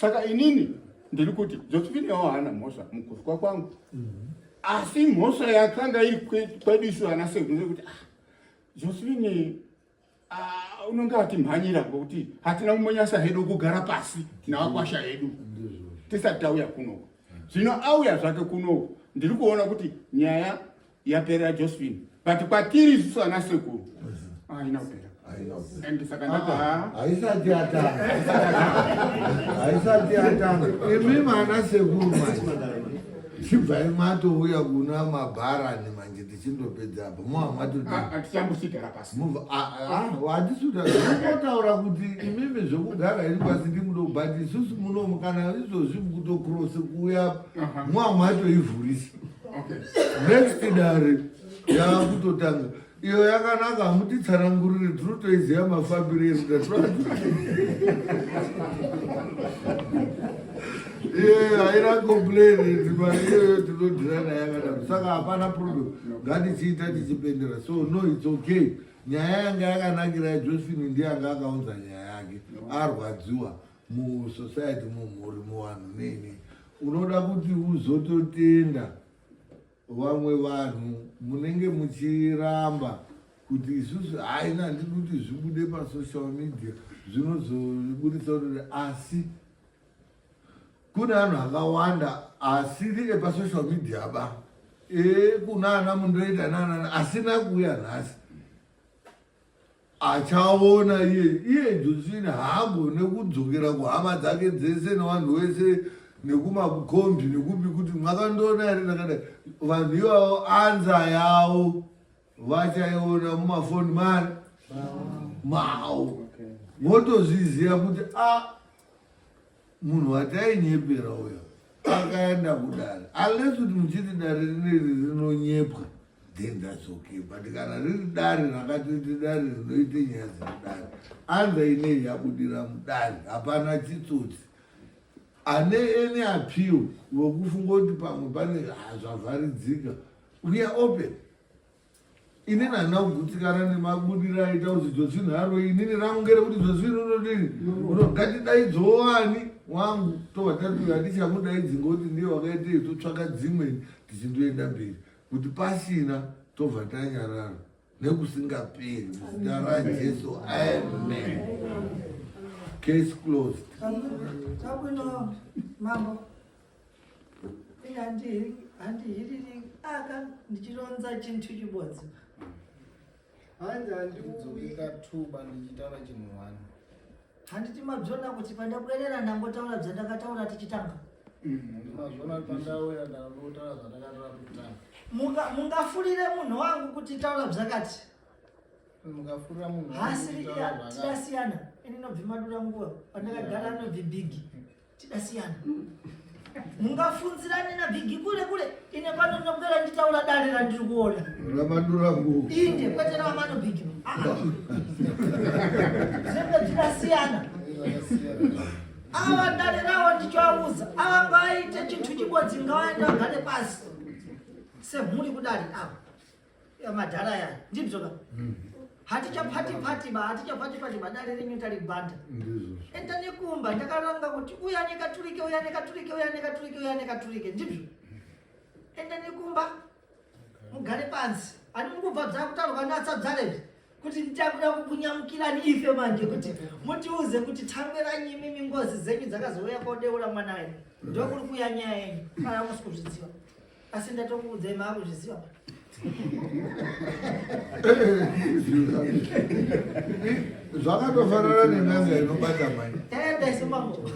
Saka inini ndiri kuti Josephine hana mhosva mukufa kwangu. Asi mhosva yakanga iri kwedu isu ana sekuru kuti Josephine unonga atimhanyira ngokuti hatina kumonyasa hedu kugara pasi navakwasha hedu tisati tauya kunoko. Zvino auya zvake kunoko ndiri kuona kuti nyaya yaperera Josephine, but kwatiri isusu ana sekuru haina kupera. And haisati yatanga imimi ana sekuru chibvai matouya kuna mabharani manje tichindopedza apo tichambosigara pasi hatisudaotaura kuti imimi zvokugara iri pasi ndimudoko but isusu munomu kana izvozvi kutokrosi kuuya mwamatoivhurisi next dare yakutotanga iyo yakanaka hamutitsanangurire tinotoiziva mafambiro eruda haina complain mari iyoyo tinodhirana yakadaro saka hapana problem ngatichiita tichipendera so no it's okay. Nyaya yanga yakanakira yaJosephine ndiyanga akaunza nyaya yake arwadziwa musociety mumhuri muvanhu neni unoda kuti uzototenda vamwe vanhu munenge muchiramba kuti isusu haina ndiri kuti zvibude pasocial media zvinozobudisa kuti asi kune vanhu akawanda asiri epasocial media ba kuna ana mundoita nanana asina kuuya nhasi achaona iye Josephine haagone kudzokera kuhama dzake dzese nevanhu vese nekumakombi nekupi kuti mwakandoona here nakadai vanhu ivavo anza yavo vachaiona mumafoni mari mavo motozviziva kuti munhu watainyepera uyo akaenda kudare unless kuti muchiti dare rineri rinonyepwa then that's okay, but kana riri dare rakatoite dare rinoite nyaya dzedare anza inei yabudira mudare hapana chitsotsi ane ene appeal wokufunga kuti pamwe pane zvavharidzika we are open. Inini handina kugutsikana nemabudiro aita kuti Josephine haro inini ramungere kuti Josephine unodini ngatidaidzowo wani wangu tobva tati hatichamudaidzi ngoti ndiye wakaitei totsvaka dzimweni tichindoenda mberi kuti pasina tobva tanyarara nekusingaperi muzita raJesu amen. Case closed. Tabuno mambo handihiriri aka ndichironza chintu chibodzi handandikatuba ndichitaura chinhu wani handiti mabvona kuti pandabwerera ndangotaura bzandakataura tichitanga mazvona pandauya ndangotaura zvandakataura kutanga mungafurire munhu wangu kuti taura bzakati mungafurira munhu hasiri tidasiyana ini nobvi madura nguva pandakagara nobvi bhigi tidasiyana mungafunzirane nabhigi kule kule ine pano ndinobwera nditaura dare randiri kuona ramadura nguva inde kwete ravamano bhigi zenge tidasiyana ava dare ravo ndichoauza ava ngaite chintu chibodzi ngavaenda vagare pasi semhuri kudare ava yamadhara yayo ndibzoka hatichapati ba dare renyu taribhanda enda nekumba ndakaranga kuti uya nekaturike ndibzo enda nekumba mugare pansi ani mukubva dzakutaurwa natsadzarezve kuti nditakuda kukunyamukirani ife manje kuti mutiuze kuti thangwe ranyimimi ngozi dzenyu dzakazouya kodeura mwana wenyu ndokuri kuya nyaya yenyu kana musi kuzviziva asi ndatokuudzai maakuzviziva zvakatofanana nen'anga inobata mai taendaisomambo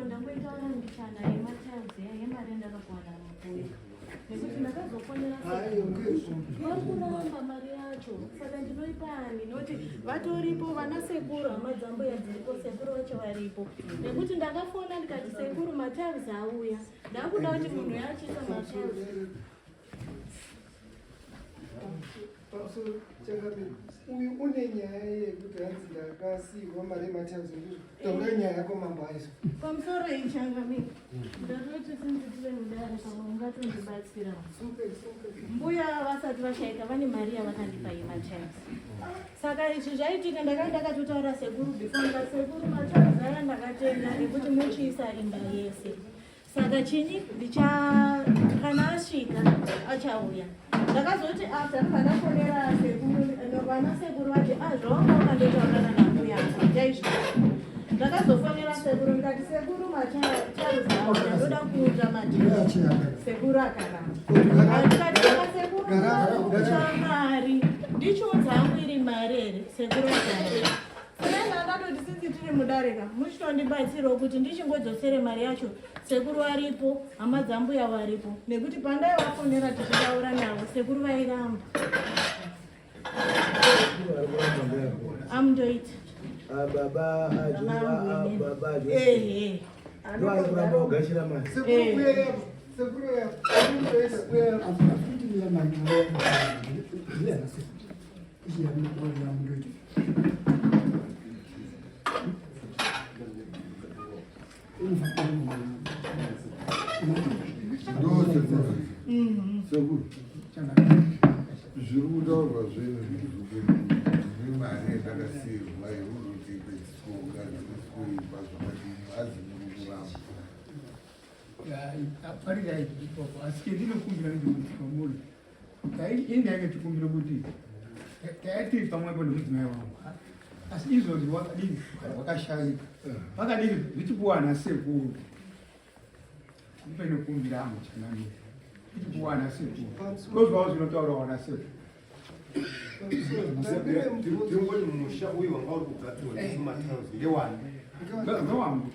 ndangoitaura mbichana yematazi yemari ndakakuwana mukuya nekuti ndakazofonera varikuramba mari yacho saka ndinoipani nokuti vatoripo vana sekuru hama dzambo yadziripo sekuru vacho varipo nekuti ndakafona ndikati sekuru matazi auya ndakuda kuti munhu yachiisa matazi pamusoro Changamire uyu une nyaya yekuti hanzi ndakasiyiwa mari yematanzi ndizvo taura nyaya yako mambo aizo pamusoro Changamire ndatoti sinzi tive mudare pamwe ungatondibatsira mbuya vasati vashaika vane mari yavakandipa yematanzi saka izvi zvaitika ndakatotaura sekuru before sekuru matanzi aya ndakatenga ekuti muchiisa imba yese saka chini kana asvika achauya ndakazoti after ndakafonera vana sekuru vati zvawanga ukandotaurana nambuya chaizvo ndakazofonera sekuru ndikati sekuru macharuzaa ndoda kuudza matanzi sekuru akaramba ndikati sekuru chamari ndichiudza hangu iri mari here sekuru akaramba saka ndatoti sinzi tiri mudarika muchitondibatsirawo kuti ndichingodzosere mari yacho sekuru varipo hama dzambuya varipo nekuti pandai vafonera tichitaura navo sekuru vairamba amundoita baba ndoarikuramba kugashira mari sekuru yapo amundoita kuya afuitira mari iyamundoita zviri kutaurwa zvenhu nemari yandakasiyirwa yekuti kwechikoka dzirikuipa zvakadini azimurikuramba paridaikoko asi kendinokumbira ndikutimamuri indi yakatikumbira kuti taitiri pamwepo nemudzimai wangu asi izvozvi wakadini wakashayika wakadini zvichipuwana sekuru kupenokumbira amo Changamire zvichipuwana sekuru kozvawo zvinotaura wana sekuru tingoti musha uyu wanga uri kugadzirwa nematanzi ndewani ngewangu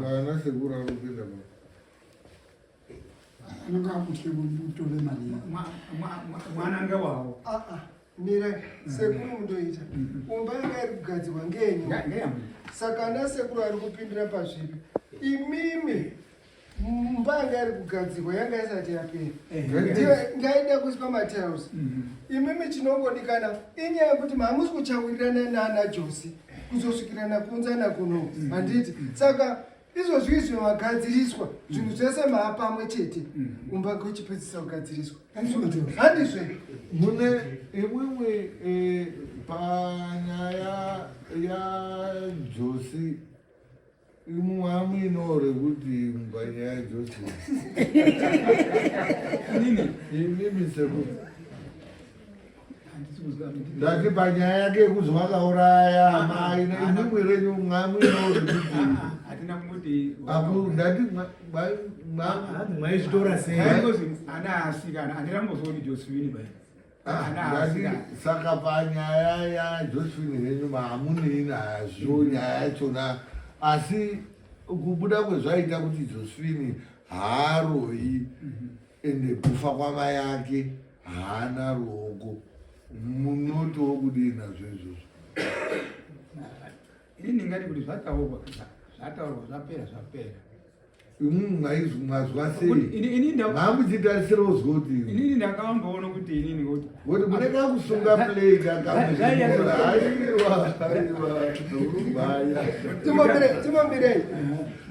ana sekuru anopinda anenge akutye kutore mari mwana ngewawo mira sekuru mundoita umba yanga iri kugadzirwa ngenyu saka ana sekuru ari kupindira pazvipi imimi mumba yanga iri kugadzirwa yanga isati yapera ngaida kuiswa matiles imimi chinongodikana inyaya yekuti mamusi kuchawirirana naana Josi kuzosvikirana kuunzana kuno handiti saka izvozvi izvo magadziriswa zvinhu zvese maa pamwe chete umba kuchipedzisa kugadziriswa handizve mune imwimwe panyaya yaJosi imwamwino rekuti panyaya yaJosi imimi sekuru ndati panyaya yake yekuti wakauraya mai imwimwe renyu mwamwino rekuti ndati mwaizvitora sei ana asikana andirambozoni Josephine bai saka panyaya yaJosephine henyu maamunei nazvo nyaya yachona asi kubuda kwezvaita kuti Josephine haaroi ende kufa kwamai yake haana ruoko munotowo kudii nazvo izvozvo ini ndingati kuti zvataurwa zvapera mwazwa sei mamuchitarisirawo zvo kuti inini ndakamboona kuti inini kuti munenge kusunga plate timombirei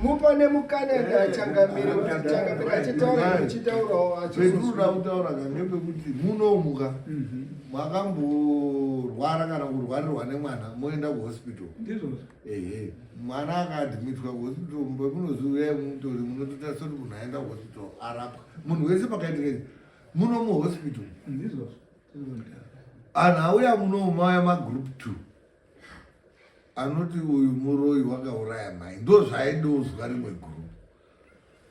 mupane mukanada Changamire kuti Changamire achitaura achitaurawo petinoda kutaura ngepekuti munomuka mwakamborwara kana kurwarirwa nemwana moenda kuhospital ehe mwana akaadhimitwa kuhospital munoziuya mutori munototarisa kuti munhu aenda kuhospital arapwa munhu wese pakaitika muno muhospital anhu auya munomaya magroup 2 anoti uyu muroi wakauraya mai ndo zvaidozwa rimwe group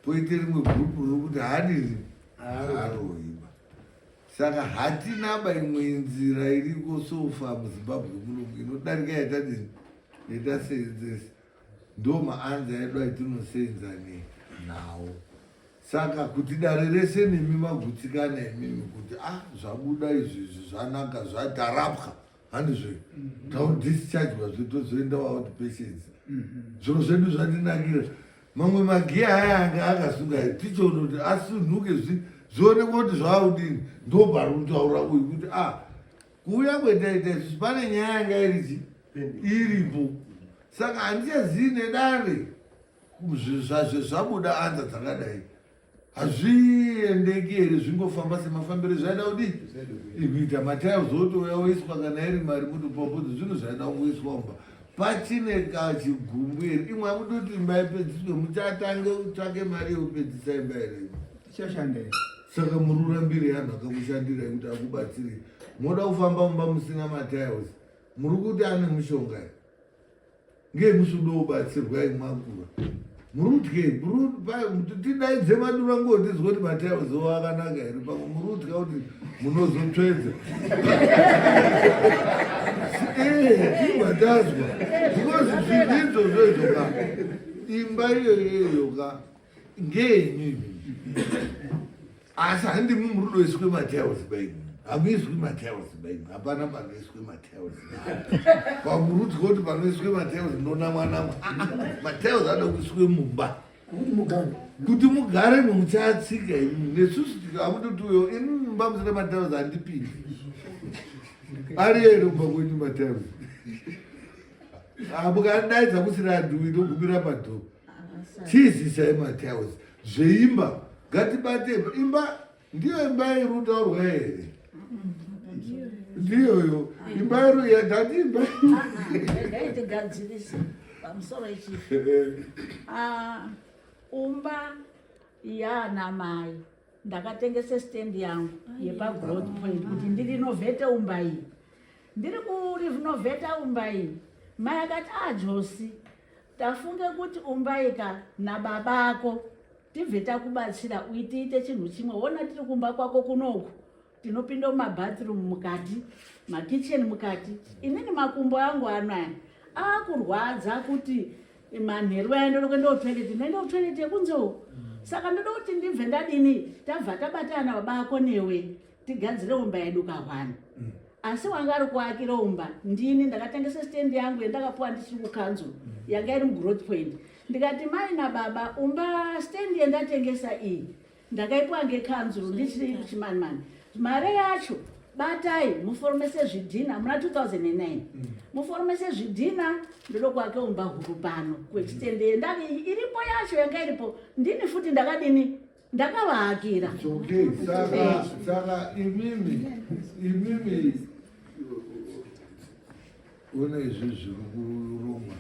poite rimwe group rokuti hadini haroiwa saka hatinaba imwe nzira iriko sofa muZimbabwe muno inodarika yatadini yataseenzesa ndo maanza edu atinosenza nawo saka kuti dare rese nemi magutsikana emimi kuti zvabuda izvizvi zvanaka zvatarapwa handizve taudhischargwa zvetozoenda outpatients zviro zvedu zvatinakira mamwe magiya aya anga akasunga tichono kuti asunhuke zvionekwa kuti zvaudini ndobvari kutaura uyu kuti kuuya kwetaita isusu pane nyaya yanga iripo saka handichazii nedare zvabuda anza dzakadai hazviendeki here zvingofamba semafambiro zvaida kudii kuita matiles otouya oiswa kana iri mari mutopopodzi zvinhu zvaida kungoiswa mba pachine kachigumbu here imwe amutoti imba ipedziswe muchatange utsvake mari yeupedzisa imba here ichashandei saka mururambire yanhu akakushandirai kuti akubatsirei moda kufamba mumba musina matiles muri kuti ane mushonga here ngei musudo kubatsirwai mwakura murutye tidaidze madura ngoti zikuti matiles ova akanaka here pamwe murutya kuti munozotsvedza tibatazwa because zvidzidzo zvezvoka imba iyoyeyoka ngenyu asi handimi murudo iswe matiles baini hamuiswi matiles baini hapana panoiswe matiles pamurudzwa kuti panoiswe matiles ndonamwanamwa matiles ada kuiswe mumba kuti mugare muchatsika imi nesusu hamutoti uyo ini mumba musina matiles handipindi ari here kumba kwenyu matiles mukandaidza kusina adhuwi ndogumira padhoo chizisai matiles zveimba ngatibate imba ndiyo imba irutaurwa here ndiyoyo imba iru yadhati imba ngaitigadzirisa pamusoro ichifi umba yana mai ndakatengese stendi yangu yepagrowth point kuti ndirinovhete umba iyi ndiri kurinovheta umba iyi mai akati Josi tafunge kuti umba ika nababako tibve takubatsira uitiite chinhu chimwe wona tiri kumba kwako kunoku tinopinda mumabathroom mukati makicheni mukati inini makumbo angu anaya akurwadza kuti manheru aenda kuenda kutoilet naenda kutoilet yekunzewo saka ndoda kuti ndibve ndadini tabva tabatana babako newe tigadzire umba yedu kahwana asi wanga ari kuakira umba ndini ndakatengesa stendi yangu yandakapuwa ndichiri kukanzo yanga iri mugrowth point ndikati mai nababa umba stendi yendatengesa iyi ndakaipuwa ngekanzuro ndichiri chimanimani mari yacho batai muforomese zvidhina muna 2009 muforomese zvidhina ndoda kuake umba huru pano kuextend iripo yacho yanga iripo ndini futi ndakadini ndakavaakira saka imimi une izvi zviri kurongwa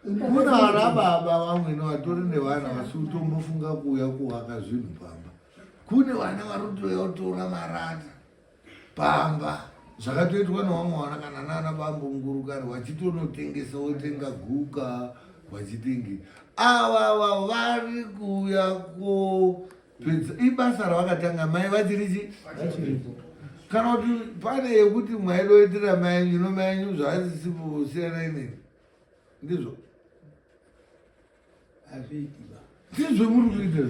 kuna vana baba vamwene vatori nevana vasi kutombofunga kuuya kuwaka zvinhu pamba kune vana vari kutoya kutora marata pamba zvakatoitwa nevamwe vana kana nana bambongurukari vachitonotengesa wotenga guka vachitenge avava vari kuuya kopedza ibasa ravakatanga mai vachirichi kana kuti pane yekuti mwaidoitira maenyu nomaenyu zvaasisiposiyana inini ndizvo ndizvo muri kuita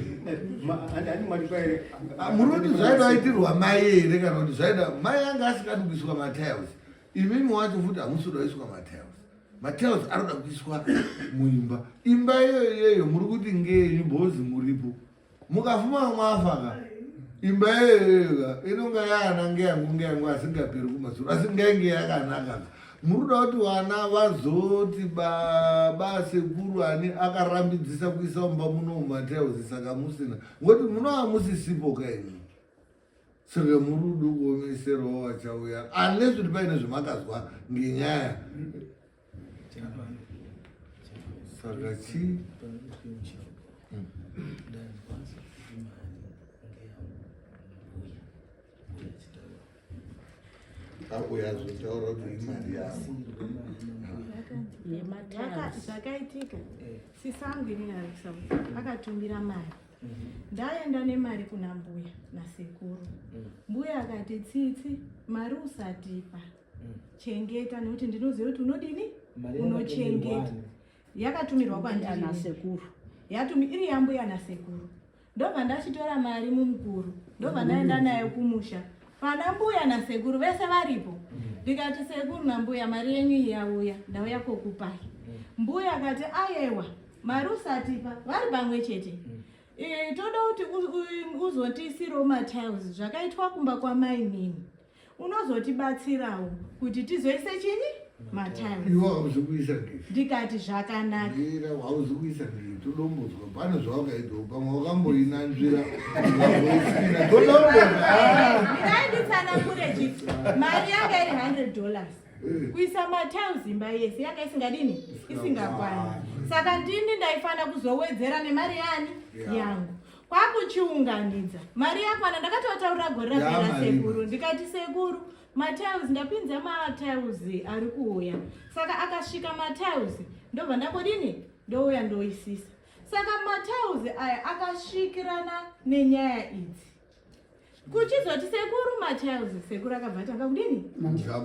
muri kuti zvaida aitirwa mai here kana kuti zvaida mai anga asikadi kuiswa matiles imimi wacho futi hamusoda kuiswa matiles anoda kuiswa muimba imba iyoiyoyo muri kuti ngenyu bhozi muripo mukafuma mwafaka imba iyoiyoyoka inonga yaana ngeyangu asingaperi kumasuru asi ngainge yakanaka muruda kuti vana vazoti baba sekuru ani akarambidzisa kuisa umba muno matiles saka musina ngoti munova musisipo kaini saka murudu kuomeserawo vachauya unless kuti paine zvemakazwa ngenyaya saka chii akuyazotaura kuti imari yavo zvakaitika sisangu inini akatumbira mari ndaenda nemari kuna mbuya nasekuru mbuya akati tsitsi mari usatipa chengeta nekuti ndinoziva kuti unodini unochengeta yakatumirwa kwandinasekuru iri yambuya nasekuru ndobva ndachitora mari mumukuru ndobva ndaenda nayo kumusha pana mbuya nasekuru vese varipo ndikati sekuru nambuya mari yenyu yauya ndauya kokupai mbuya akati ayewa mari usatipa vari pamwe chete Toda kuti uzotiisirawo matiles zvakaitwa kumba kwamainini. Unozotibatsirawo kuti tizoise chini? Matiles. Iwe hauzokuisa ngei? Ndikati zvakanaka. Ndira hauzokuisa ngei? Todombodzwa pane zvawakaitawo pamwe wakamboinanzvira. Ndainditsanangure chiti mari yanga iri $100. Kuisa matiles imba yese yanga isingadini? Isingakwani. Saka ndini ndaifana kuzowedzera nemari yani? Yangu. Kwakuchiunganidza. Mari yakwana ndakatotaurira gore rapera sekuru. Ndikati sekuru, matiles ndapinza matiles ari kuuya. Saka akasvika matiles ndobva ndakodini? Ndouya ndoisisa. Saka matiles aya akasvikirana nenyaya idzi. Kuchizoti sekuru matiles sekuru akabva tanga kudini?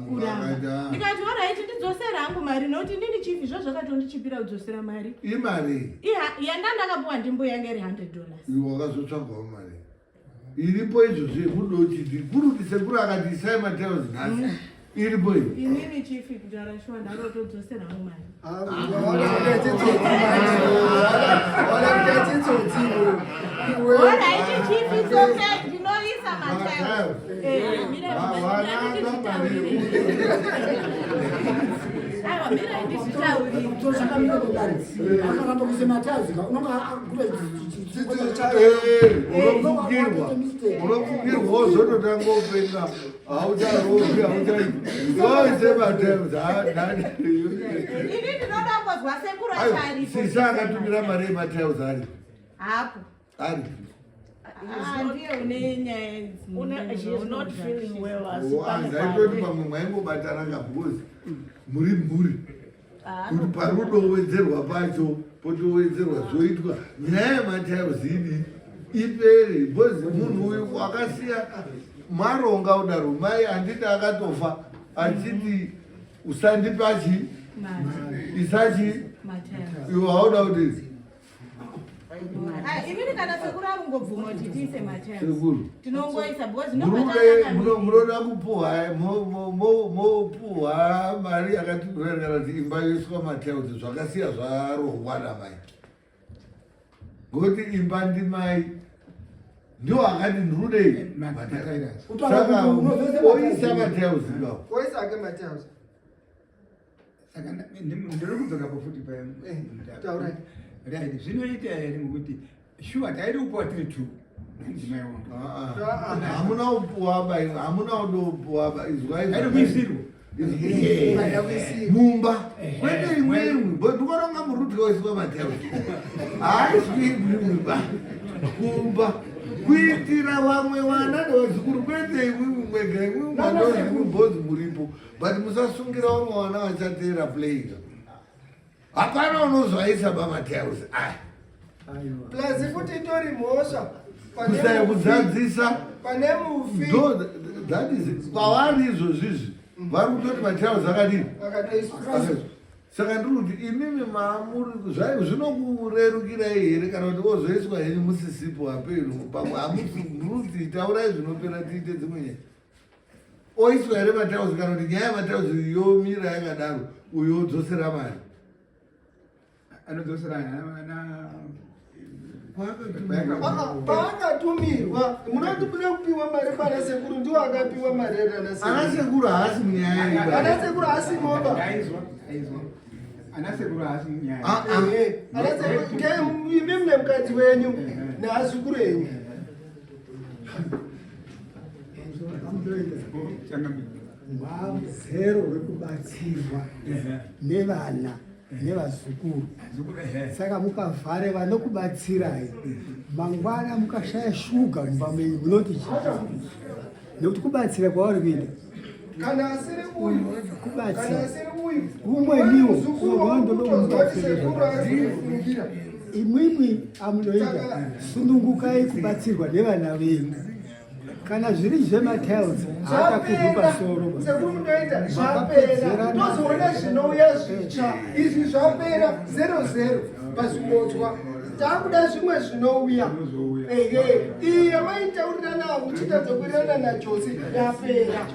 Kuramba. Ndikati alright ndidzosera hangu mari noti ndini chipi zvakatondichipira kudzosera mari. Imari. Yanda ndakapuwa ndimbo yanga iri $100. Iwe wakazotsvagawo mari. Iripo izvozvo yekudoti ndikuri sekuru akati isai matiles nhasi. Iripo iyo. Inini chifi kutaura shwa ndarotodzosera hangu mari. Alright chifi dzose ndinoisa matiles. Unofungirwa wozototanga upenga haucharovi hauchaoise matiles. Ini ndinoda kuzwa sekuru achari. Sisa akatumira mari yematiles ari. Hapo. Ari. She's not feeling well. Ndaitoti pamwe mwaingobatana kabhuzi muri mhuri kuti parudowedzerwa pacho potowedzerwa zvoitwa nyaya yematiles ini ipere because munhu uyu akasiya maronga udaro mai handiti akatofa achiti usandipachi isachi iwe hauda kuti Imini kana sekuru arungobvuma kuti tiise matiles. Sekuru. Tinongoisa because munoda kupuhwa mopuhwa mari yakati kurerera kuti imba yoiswa matiles zvakasiya zvarongwa namai. Ngoti imba ndimai ndio akati ndirudei saka oisa matiles ngawo. Oisa ake matiles. Saka ndiri kudzoka pafuti Taura. Right, zvinoita here ngokuti shuwa tairi kupuwa tiri 2 ndimai wangu. Hamuna upuhwa bai, hamuna udopuhwa bai. Tairi kuisirwa. Mumba. Kwete imwe but ukaronga muruti waiswa matiles. Haiswi mumba. Kumba. Kuitira vamwe vana nevazukuru kwete imwe mwega imwe mwandozi mubhodzi muripo but musasungira vamwe vana vachateera playinga. Hapana unozoaisa pamatiles aya. Plus kuti itori mhosva. Kusaya kudzadzisa. Pane mufi. That is pavari izvozvizvi vari kutoti matiles akadini. Saka ndiri kuti imimi maamuri zvinokurerukirai here kana kuti wozoiswa henyu musisipo hapenyu pamwe hamuti taurai zvinopera tiite dzimwe nyaya. Oiswa here matiles kana kuti nyaya yematiles yomira yakadaro uyo odzosera mari. Anodzosera paakatumirwa munoti bude kupiwa mari pana sekuru ndiwo akapiwa mari yerana sekuru. Ana sekuru haasi munyaya iyi. Ana sekuru haasi moba. Ana sekuru haasi munyaya. Ana sekuru imimi nemukadzi wenyu neazukuru enyu. Mazero rekubatsirwa nevana nevazukuru. Saka mukavhare vanokubatsirai mangwana mukashaya shuga mumba menyu munoti nekuti kubatsira kwavari kuita kana asiri uyu kubatsira umweniwo imwimwi amunoita sunungukai kubatsirwa nevana venyu. Kana zviri zvematiles hatakuhupa soro sekuru munoita zvapera tozoona zvinouya zvitsva izvi zvapera 00 pazvimodzwa takuda zvimwe zvinouya iyi yamaitaurira navo muchitadza kurirana najose yapera.